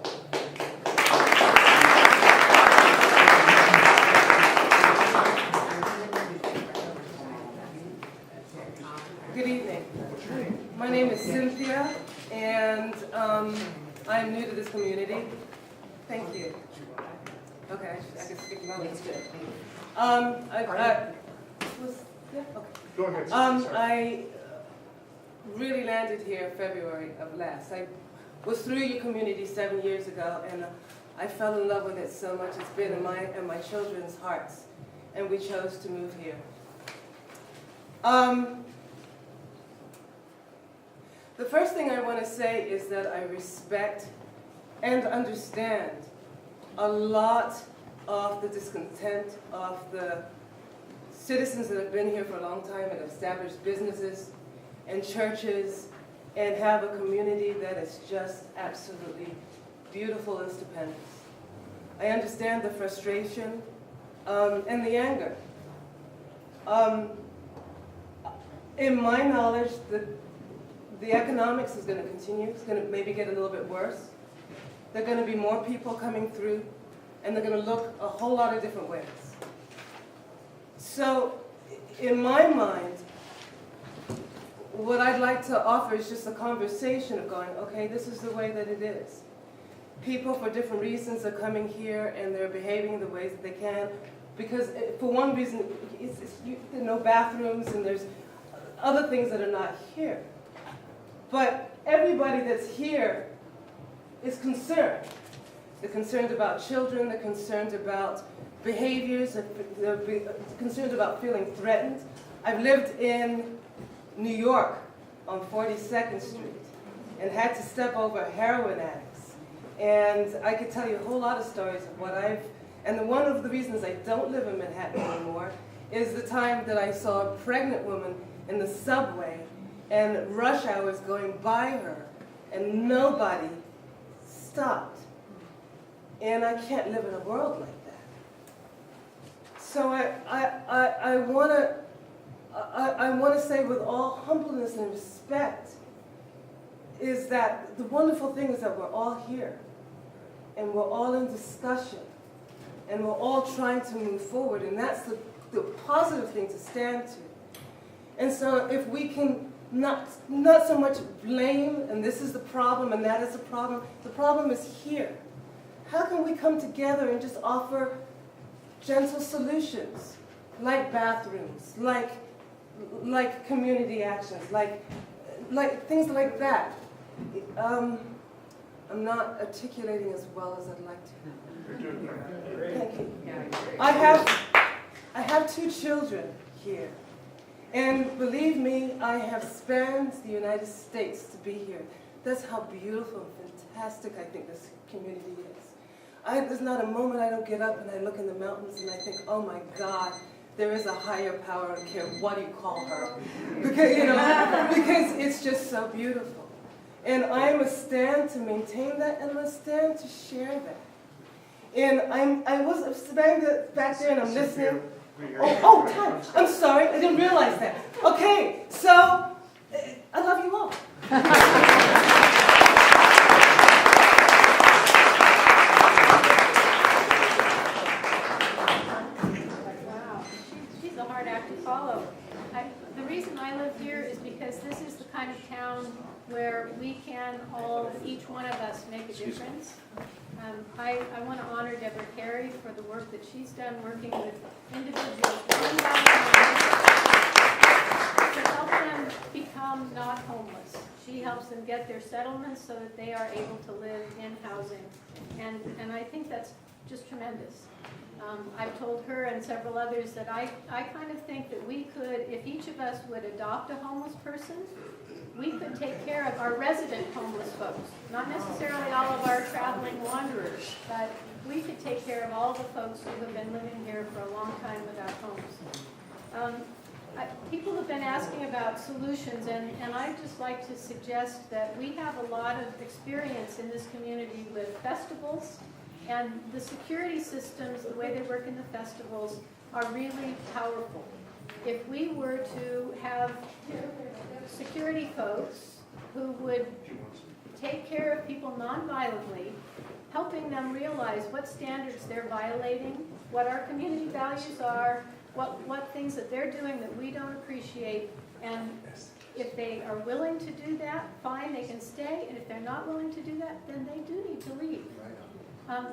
Good evening. My name is Cynthia, and I'm new to this community. Thank you. Okay, I can speak now. That's good. Go ahead. I really landed here February of last. I was through your community 7 years ago, and I fell in love with it so much. It's been in my children's hearts, and we chose to move here. The first thing I want to say is that I respect and understand a lot of the discontent of the citizens that have been here for a long time and established businesses and churches and have a community that is just absolutely beautiful and stupendous. I understand the frustration and the anger. In my knowledge, the economics is going to continue. It's going to maybe get a little bit worse. There are going to be more people coming through, and they're going to look a whole lot of different ways. So, in my mind, what I'd like to offer is just a conversation of going, okay, this is the way that it is. People, for different reasons, are coming here, and they're behaving in the ways that they can, because for one reason, there are no bathrooms, and there's other things that are not here. But everybody that's here is concerned. They're concerned about children, they're concerned about behaviors, they're concerned about feeling threatened. I've lived in New York on 42nd Street and had to step over heroin addicts. And I could tell you a whole lot of stories of what and one of the reasons I don't live in Manhattan anymore is the time that I saw a pregnant woman in the subway and rush hours going by her, and nobody stopped. And I can't live in a world like that. So I want to say with all humbleness and respect is that the wonderful thing is that we're all here, and we're all in discussion, and we're all trying to move forward, and that's the positive thing to stand to. And so if we can not so much blame, and this is the problem, and that is the problem is here. How can we come together and just offer gentle solutions, like bathrooms, like community actions, like things like that? I'm not articulating as well as I'd like to. Thank you. I have 2 children here. And believe me, I have spanned the United States to be here. That's how beautiful and fantastic I think this community is. There's not a moment I don't get up and I look in the mountains and I think, oh my God, there is a higher power, I don't care what you call her. Because it's just so beautiful. And I'm a stand to maintain that, and I'm a stand to share that. And I was standing back there and I'm listening. Time. I'm sorry, I didn't realize that. Okay, so I love you all. Wow, she's a hard act to follow. The reason I live here is because this is the kind of town where we can all, each one of us, make a difference. I want to honor Deborah Carey for the work that she's done working with individuals one by one to help them become not homeless. She helps them get their settlements so that they are able to live in housing. And I think that's just tremendous. I've told her and several others that I kind of think that we could, if each of us would adopt a homeless person, we could take care of our resident homeless folks. Not necessarily all of our traveling wanderers, but we could take care of all the folks who have been living here for a long time without homes. People have been asking about solutions, and I'd just like to suggest that we have a lot of experience in this community with festivals, and the security systems, the way they work in the festivals, are really powerful. If we were to have security folks who would take care of people non-violently, helping them realize what standards they're violating, what our community values are, what things that they're doing that we don't appreciate, and if they are willing to do that, fine, they can stay, and if they're not willing to do that, then they do need to leave.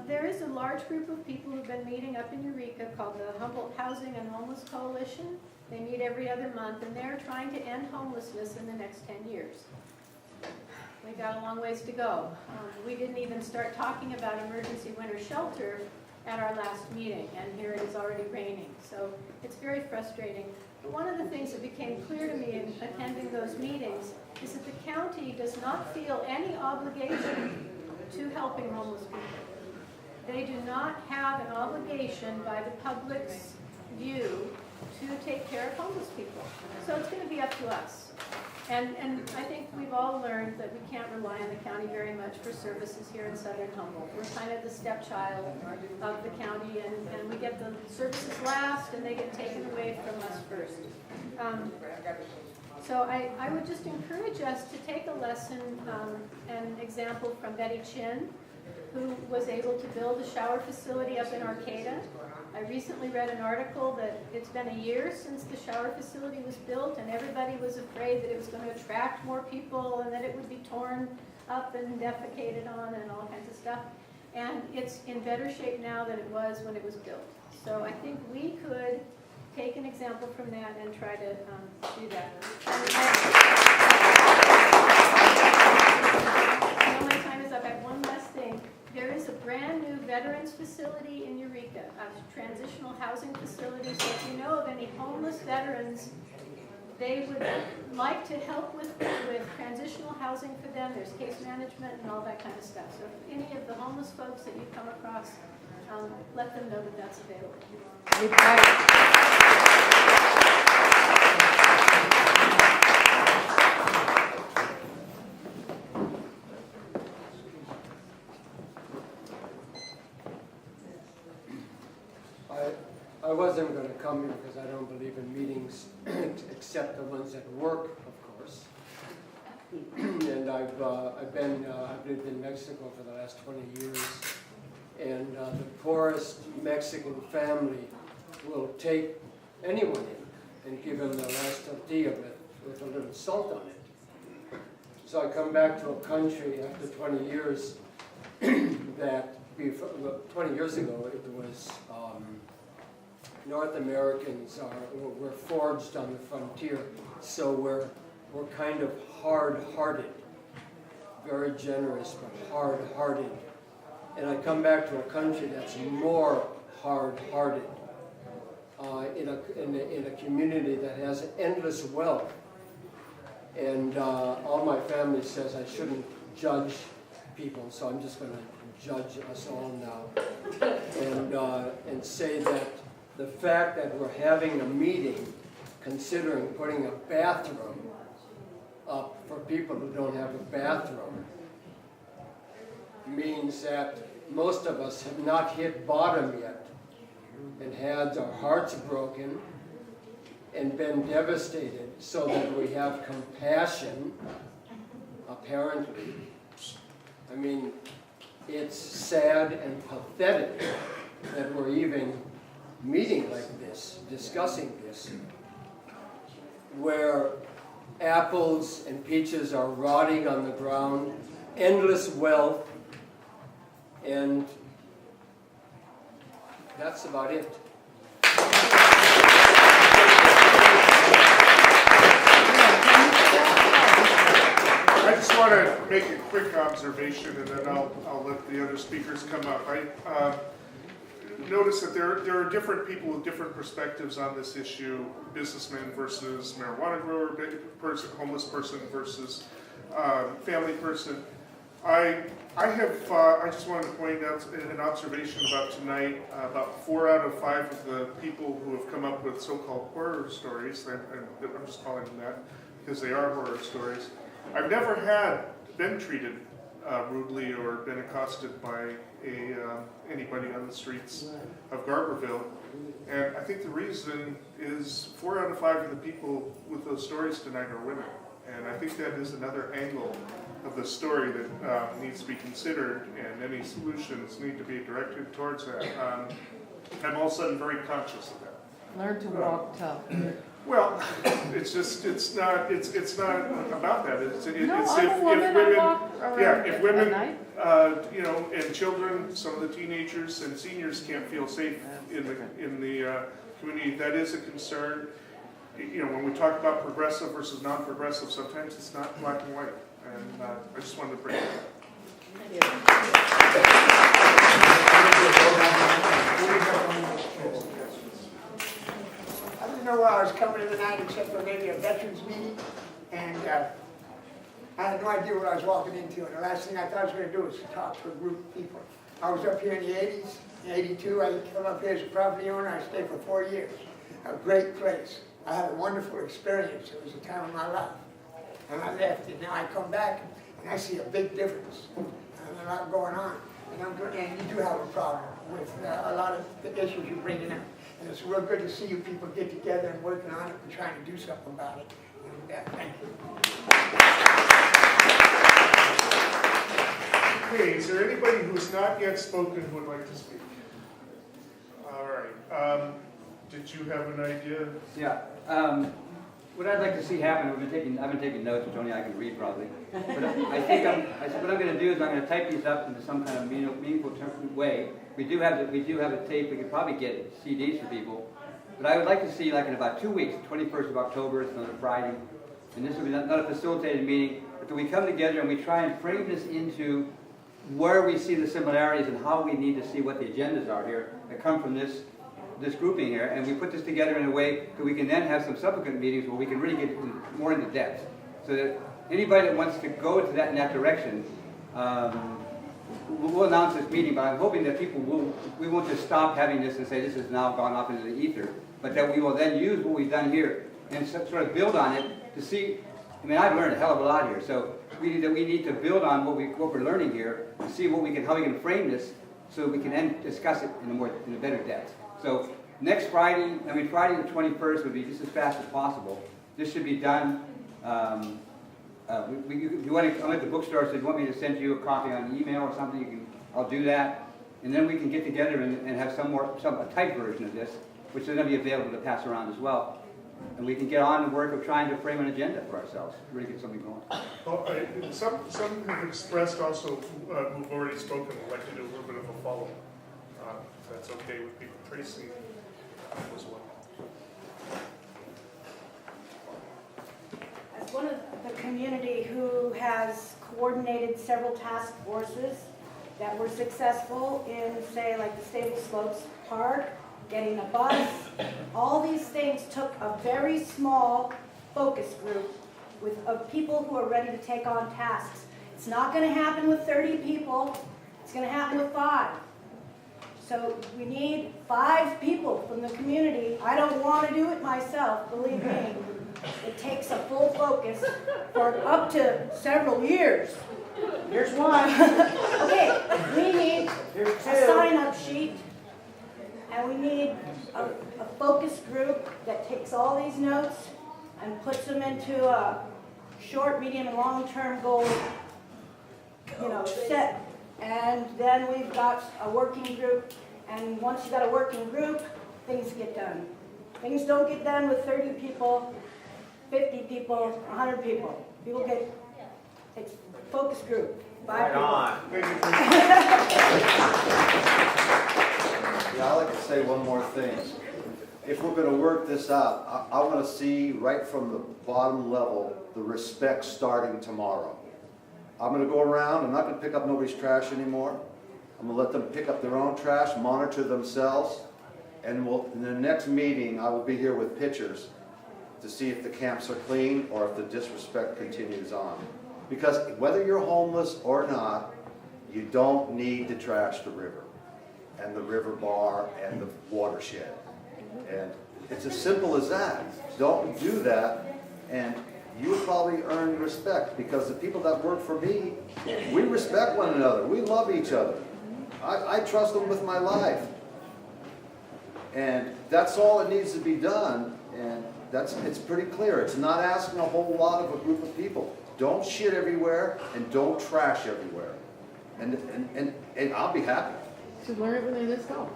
There is a large group of people who've been meeting up in Eureka called the Humboldt Housing and Homeless Coalition. They meet every other month, and they're trying to end homelessness in the next 10 years. We've got a long ways to go. We didn't even start talking about emergency winter shelter at our last meeting, and here it is already raining. So it's very frustrating. But one of the things that became clear to me in attending those meetings is that the county does not feel any obligation to helping homeless people. They do not have an obligation by the public's view to take care of homeless people. So it's going to be up to us. And I think we've all learned that we can't rely on the county very much for services here in Southern Humboldt. We're kind of the stepchild of the county, and we get the services last, and they get taken away from us first. So I would just encourage us to take a lesson, an example from Betty Chin, who was able to build a shower facility up in Arcata. I recently read an article that it's been a year since the shower facility was built, and everybody was afraid that it was going to attract more people and that it would be torn up and defecated on and all kinds of stuff. And it's in better shape now than it was when it was built. So I think we could take an example from that and try to do that. I know my time is up. I have one last thing. There is a brand new veterans facility in Eureka, a transitional housing facility. So if you know of any homeless veterans, they would like to help with transitional housing for them. There's case management and all that kind of stuff. So if any of the homeless folks that you come across, let them know that that's available. I wasn't going to come here because I don't believe in meetings except the ones at work, of course. And I've lived in Mexico for the last 20 years. And the poorest Mexican family will take anyone in and give them the last tortilla with a little salt on it. So I come back to a country after 20 years that, 20 years ago, it was North Americans were forged on the frontier, so we're kind of hard-hearted, very generous, but hard-hearted. And I come back to a country that's more hard-hearted, in a community that has endless wealth. And all my family says I shouldn't judge people, so I'm just going to judge us all now, and say that the fact that we're having a meeting considering putting a bathroom up for people who don't have a bathroom means that most of us have not hit bottom yet and had our hearts broken and been devastated, so that we have compassion, apparently. I mean, it's sad and pathetic that we're even meeting like this, discussing this, where apples and peaches are rotting on the ground, endless wealth, and that's about it. I just want to make a quick observation, and then I'll let the other speakers come up. notice that there are different people with different perspectives on this issue, businessman versus marijuana grower, person, homeless person versus family person. I just wanted to point out an observation about tonight. About 4 out of 5 of the people who have come up with so-called horror stories, I'm just calling them that because they are horror stories. I've never been treated rudely or been accosted by anybody on the streets of Garberville. And I think the reason is 4 out of 5 of the people with those stories tonight are women. And I think that is another angle of the story that needs to be considered, and any solutions need to be directed towards that. I'm all of a sudden very conscious of that. Learn to walk tough. Well, it's not about that. It's I'm if a woman, women, I walk around if women, at night. and children, some of the teenagers and seniors can't feel safe in the community, that is a concern. When we talk about progressive versus non-progressive, sometimes it's not black and white, and I just wanted to bring it up. I didn't know where I was coming tonight except for maybe a veterans meeting, and I had no idea what I was walking into, and the last thing I thought I was going to do was to talk to a group of people. I was up here in the 80s. In 82, I came up here as a property owner. I stayed for 4 years. A great place. I had a wonderful experience. It was a time of my life. And I left, and now I come back, and I see a big difference. And a lot going on. And you do have a problem with a lot of the issues you're bringing up. And it's real good to see you people get together and working on it and trying to do something about it. And thank you. Okay, is there anybody who's not yet spoken who would like to speak? All right. Did you have an idea? Yeah. What I'd like to see happen, I've been taking notes, which only I can read probably. But I think what I'm going to do is I'm going to type these up into some kind of meaningful way. We do have a tape. We could probably get CDs for people. But I would like to see, like in about 2 weeks, 21st of October, it's another Friday, and this will be not a facilitated meeting, but we come together and we try and frame this into where we see the similarities and how we need to see what the agendas are here that come from this grouping here, and we put this together in a way that we can then have some subsequent meetings where we can really get more into depth. So that anybody that wants to go in that direction, we'll announce this meeting, but I'm hoping that we won't just stop having this and say this has now gone off into the ether, but that we will then use what we've done here and sort of build on it to see. I mean, I've learned a hell of a lot here, so we need to build on what we're learning here to see how we can frame this so we can then discuss it in a better depth. So next Friday, Friday the 21st would be just as fast as possible. This should be done. If you want to, I'm at the bookstore, so if you want me to send you a copy on email or something, I'll do that. And then we can get together and have a typed version of this, which is going to be available to pass around as well. And we can get on the work of trying to frame an agenda for ourselves, really get something going. Well, some have expressed also, who've already spoken, would like to do a little bit of a follow-up. If that's okay with people. Tracy as well. As one of the community who has coordinated several task forces that were successful in, say, like the Stable Slopes Park, getting a bus, all these things took a very small focus group of people who are ready to take on tasks. It's not going to happen with 30 people. It's going to happen with 5. So we need 5 people from the community. I don't want to do it myself, believe me. It takes a full focus for up to several years. Here's one. Okay, we need a sign-up sheet, and we need a focus group that takes all these notes and puts them into a short, medium, and long-term goal, set. And then we've got a working group, and once you've got a working group, things get done. Things don't get done with 30 people, 50 people, 100 people. It's focus group, 5 people. Yeah, I'd like to say one more thing. If we're going to work this out, I want to see right from the bottom level the respect starting tomorrow. I'm going to go around. I'm not going to pick up nobody's trash anymore. I'm gonna let them pick up their own trash, monitor themselves, and in the next meeting, I will be here with pictures to see if the camps are clean or if the disrespect continues on. Because whether you're homeless or not, you don't need to trash the river and the river bar and the watershed. And it's as simple as that. Don't do that, and you will probably earn respect, because the people that work for me, we respect one another. We love each other. I trust them with my life. And that's all that needs to be done, and it's pretty clear. It's not asking a whole lot of a group of people. Don't shit everywhere and don't trash everywhere. And I'll be happy. So learn it when they list go.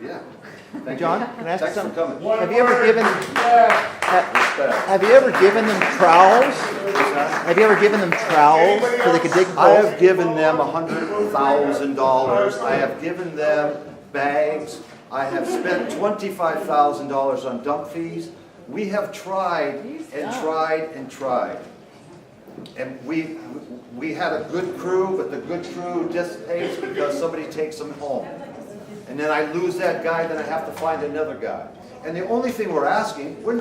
Yeah. Hey, John, can I ask you Thanks for something? coming. Have you ever given them trowels? Have you ever given them trowels so they could dig holes? I have given them $100,000. I have given them bags. I have spent $25,000 on dump fees. We have tried and tried and tried. And we had a good crew, but the good crew dissipates because somebody takes them home. And then I lose that guy, then I have to find another guy. And the only thing we're asking, we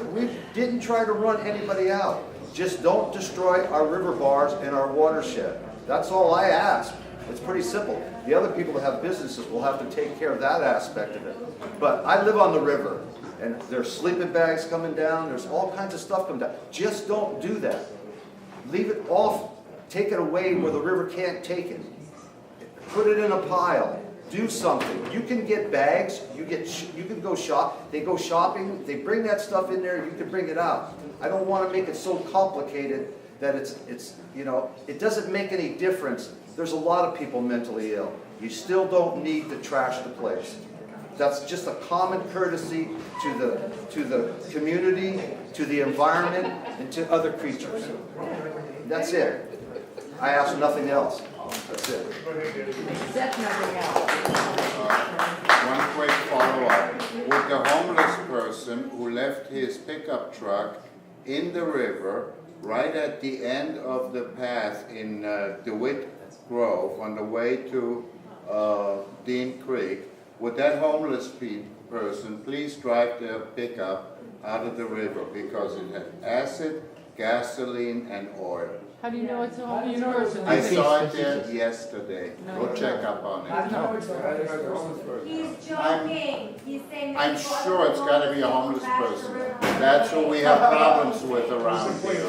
didn't try to run anybody out. Just don't destroy our river bars and our watershed. That's all I ask. It's pretty simple. The other people that have businesses will have to take care of that aspect of it. But I live on the river, and there's sleeping bags coming down, there's all kinds of stuff coming down. Just don't do that. Leave it off, take it away where the river can't take it. Put it in a pile. Do something. You can get bags, you can go shop, they go shopping, they bring that stuff in there, you can bring it out. I don't want to make it so complicated that it's you know, it doesn't make any difference. There's a lot of people mentally ill. You still don't need to trash the place. That's just a common courtesy to the community, to the environment, and to other creatures. That's it. I ask nothing else. That's it. That's nothing else. One quick follow-up. With the homeless person who left his pickup truck in the river, right at the end of the path in DeWitt Grove, on the way to Dean Creek, would that homeless person please drive their pickup out of the river, because it had acid, gasoline, and oil. How do you know it's a homeless person? I saw it there yesterday. Go check up on it. He's joking. He's saying that I'm sure it's got to be a homeless person. That's who we have problems with around here.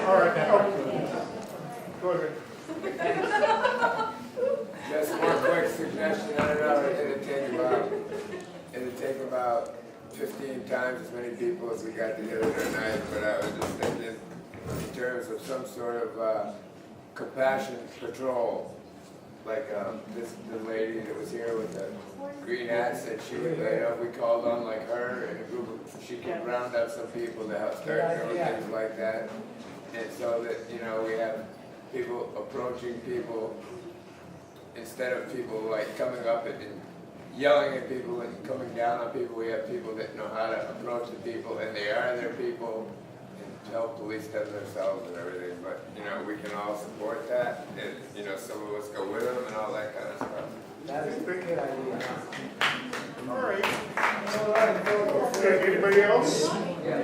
All right. Go ahead. Just one quick suggestion. I don't know. It'd take about 15 times as many people as we got together tonight, but I was just thinking in terms of some sort of compassion patrol, like the lady that was here with the green hat said she would, if we called on like her and a group of, she could round up some people to help start doing things like that, and so that, we have people approaching people instead of people like coming up and yelling at people and coming down on people. We have people that know how to approach the people, and they are their people, and help police them themselves and everything. But we can all support that, and some of us go with them and all that kind of stuff. That is a good idea. All right. Okay, anybody else? Yeah,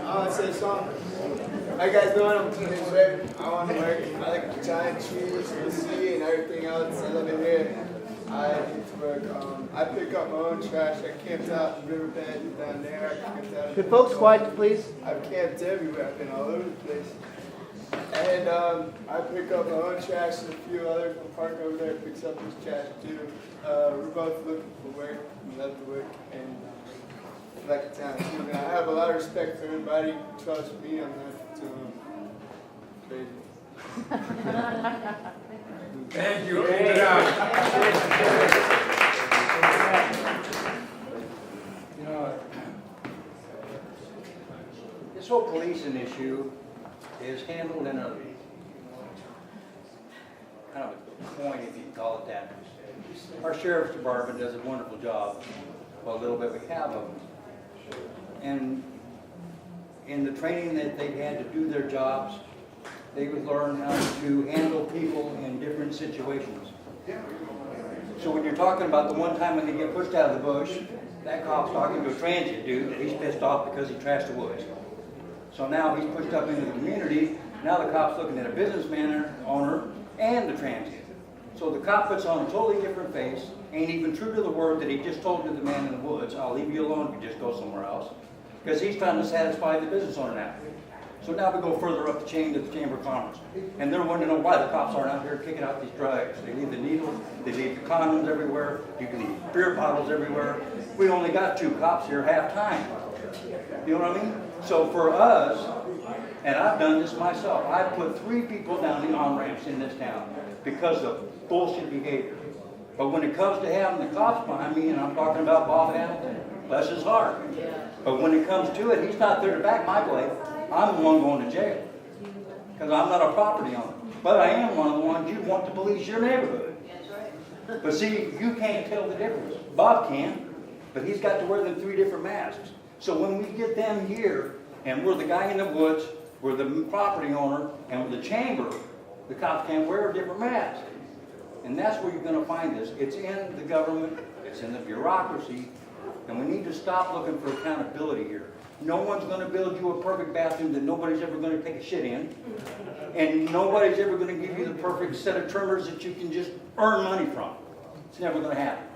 I want to say something. How you guys doing? I'm Teenage Red. I want to work. I like giant trees and the sea and everything else. I love it here. I need to work. I pick up my own trash. I camped out in the riverbed down there. I camped out. Could folks quiet, please? I've camped everywhere. I've been all over the place. And I pick up my own trash, and a few others in the park over there picks up his trash too. We're both looking for work. We love to work, and like town too. And I have a lot of respect for everybody. Trust me, I'm not crazy. Thank you. This whole policing issue is handled in a kind of a point, if you can call it that. Our sheriff's department does a wonderful job, well, a little bit we have of them. And in the training that they've had to do their jobs, they would learn how to handle people in different situations. So when you're talking about the one time when they get pushed out of the bush, that cop's talking to a transient dude that he's pissed off because he trashed the woods. So now he's pushed up into the community. Now the cop's looking at a businessman owner and the transient. So the cop puts on a totally different face, ain't even true to the word that he just told to the man in the woods, I'll leave you alone if you just go somewhere else. Because he's trying to satisfy the business owner now. So now we go further up the chain to the Chamber of Commerce. And they're wanting to know why the cops aren't out here kicking out these drugs. They leave the needles, they leave the condoms everywhere, you can leave beer bottles everywhere. We only got 2 cops here half time. You know what I mean? So for us, and I've done this myself, I put 3 people down the on-ramps in this town because of bullshit behavior. But when it comes to having the cops behind me, and I'm talking about Bob Hamilton, bless his heart. But when it comes to it, he's not there to back my blade. I'm the one going to jail. Because I'm not a property owner. But I am one of the ones you want to police your neighborhood. But see, you can't tell the difference. Bob can, but he's got to wear them 3 different masks. So when we get them here, and we're the guy in the woods, we're the property owner, and we're the chamber, the cops can't wear a different mask. And that's where you're going to find this. It's in the government, it's in the bureaucracy, and we need to stop looking for accountability here. No one's going to build you a perfect bathroom that nobody's ever going to take a shit in. And nobody's ever going to give you the perfect set of trimmers that you can just earn money from. It's never going to happen.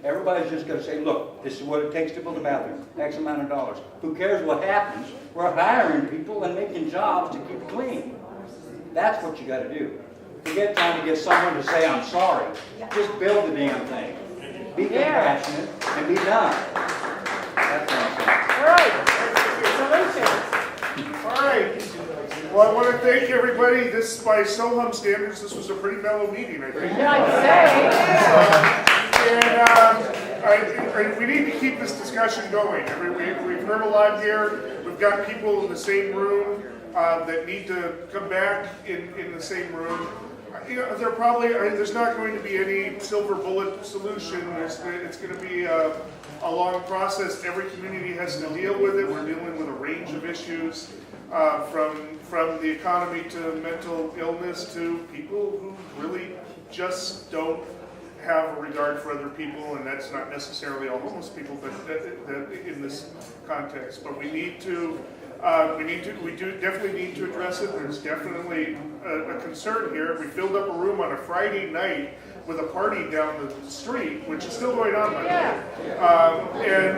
Everybody's just going to say, look, this is what it takes to build a bathroom, X amount of dollars. Who cares what happens? We're hiring people and making jobs to keep it clean. That's what you got to do. Forget trying to get someone to say, I'm sorry. Just build the damn thing. Be compassionate and be done. That's what I'm saying. All right. All right. Well, I want to thank everybody. This, by Soham standards, this was a pretty mellow meeting, I think. And we need to keep this discussion going. We've heard a lot here. We've got people in the same room that need to come back in the same room. You know, there's not going to be any silver bullet solution. It's going to be a long process. Every community has to deal with it. We're dealing with a range of issues, from the economy to mental illness to people who really just don't have a regard for other people, and that's not necessarily all homeless people, but in this context. But we do definitely need to address it. There's definitely a concern here. We filled up a room on a Friday night with a party down the street, which is still going on, by the way.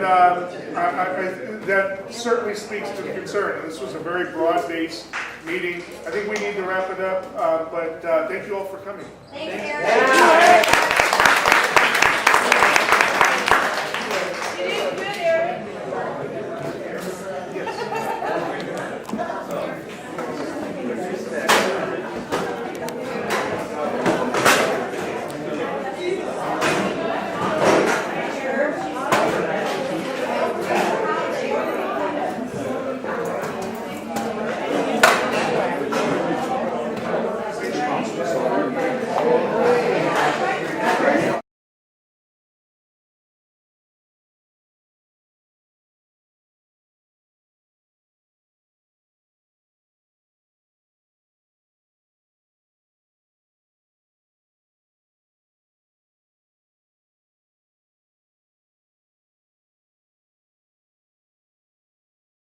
That certainly speaks to concern. This was a very broad-based meeting. I think we need to wrap it up, but thank you all for coming. Thanks, Eric.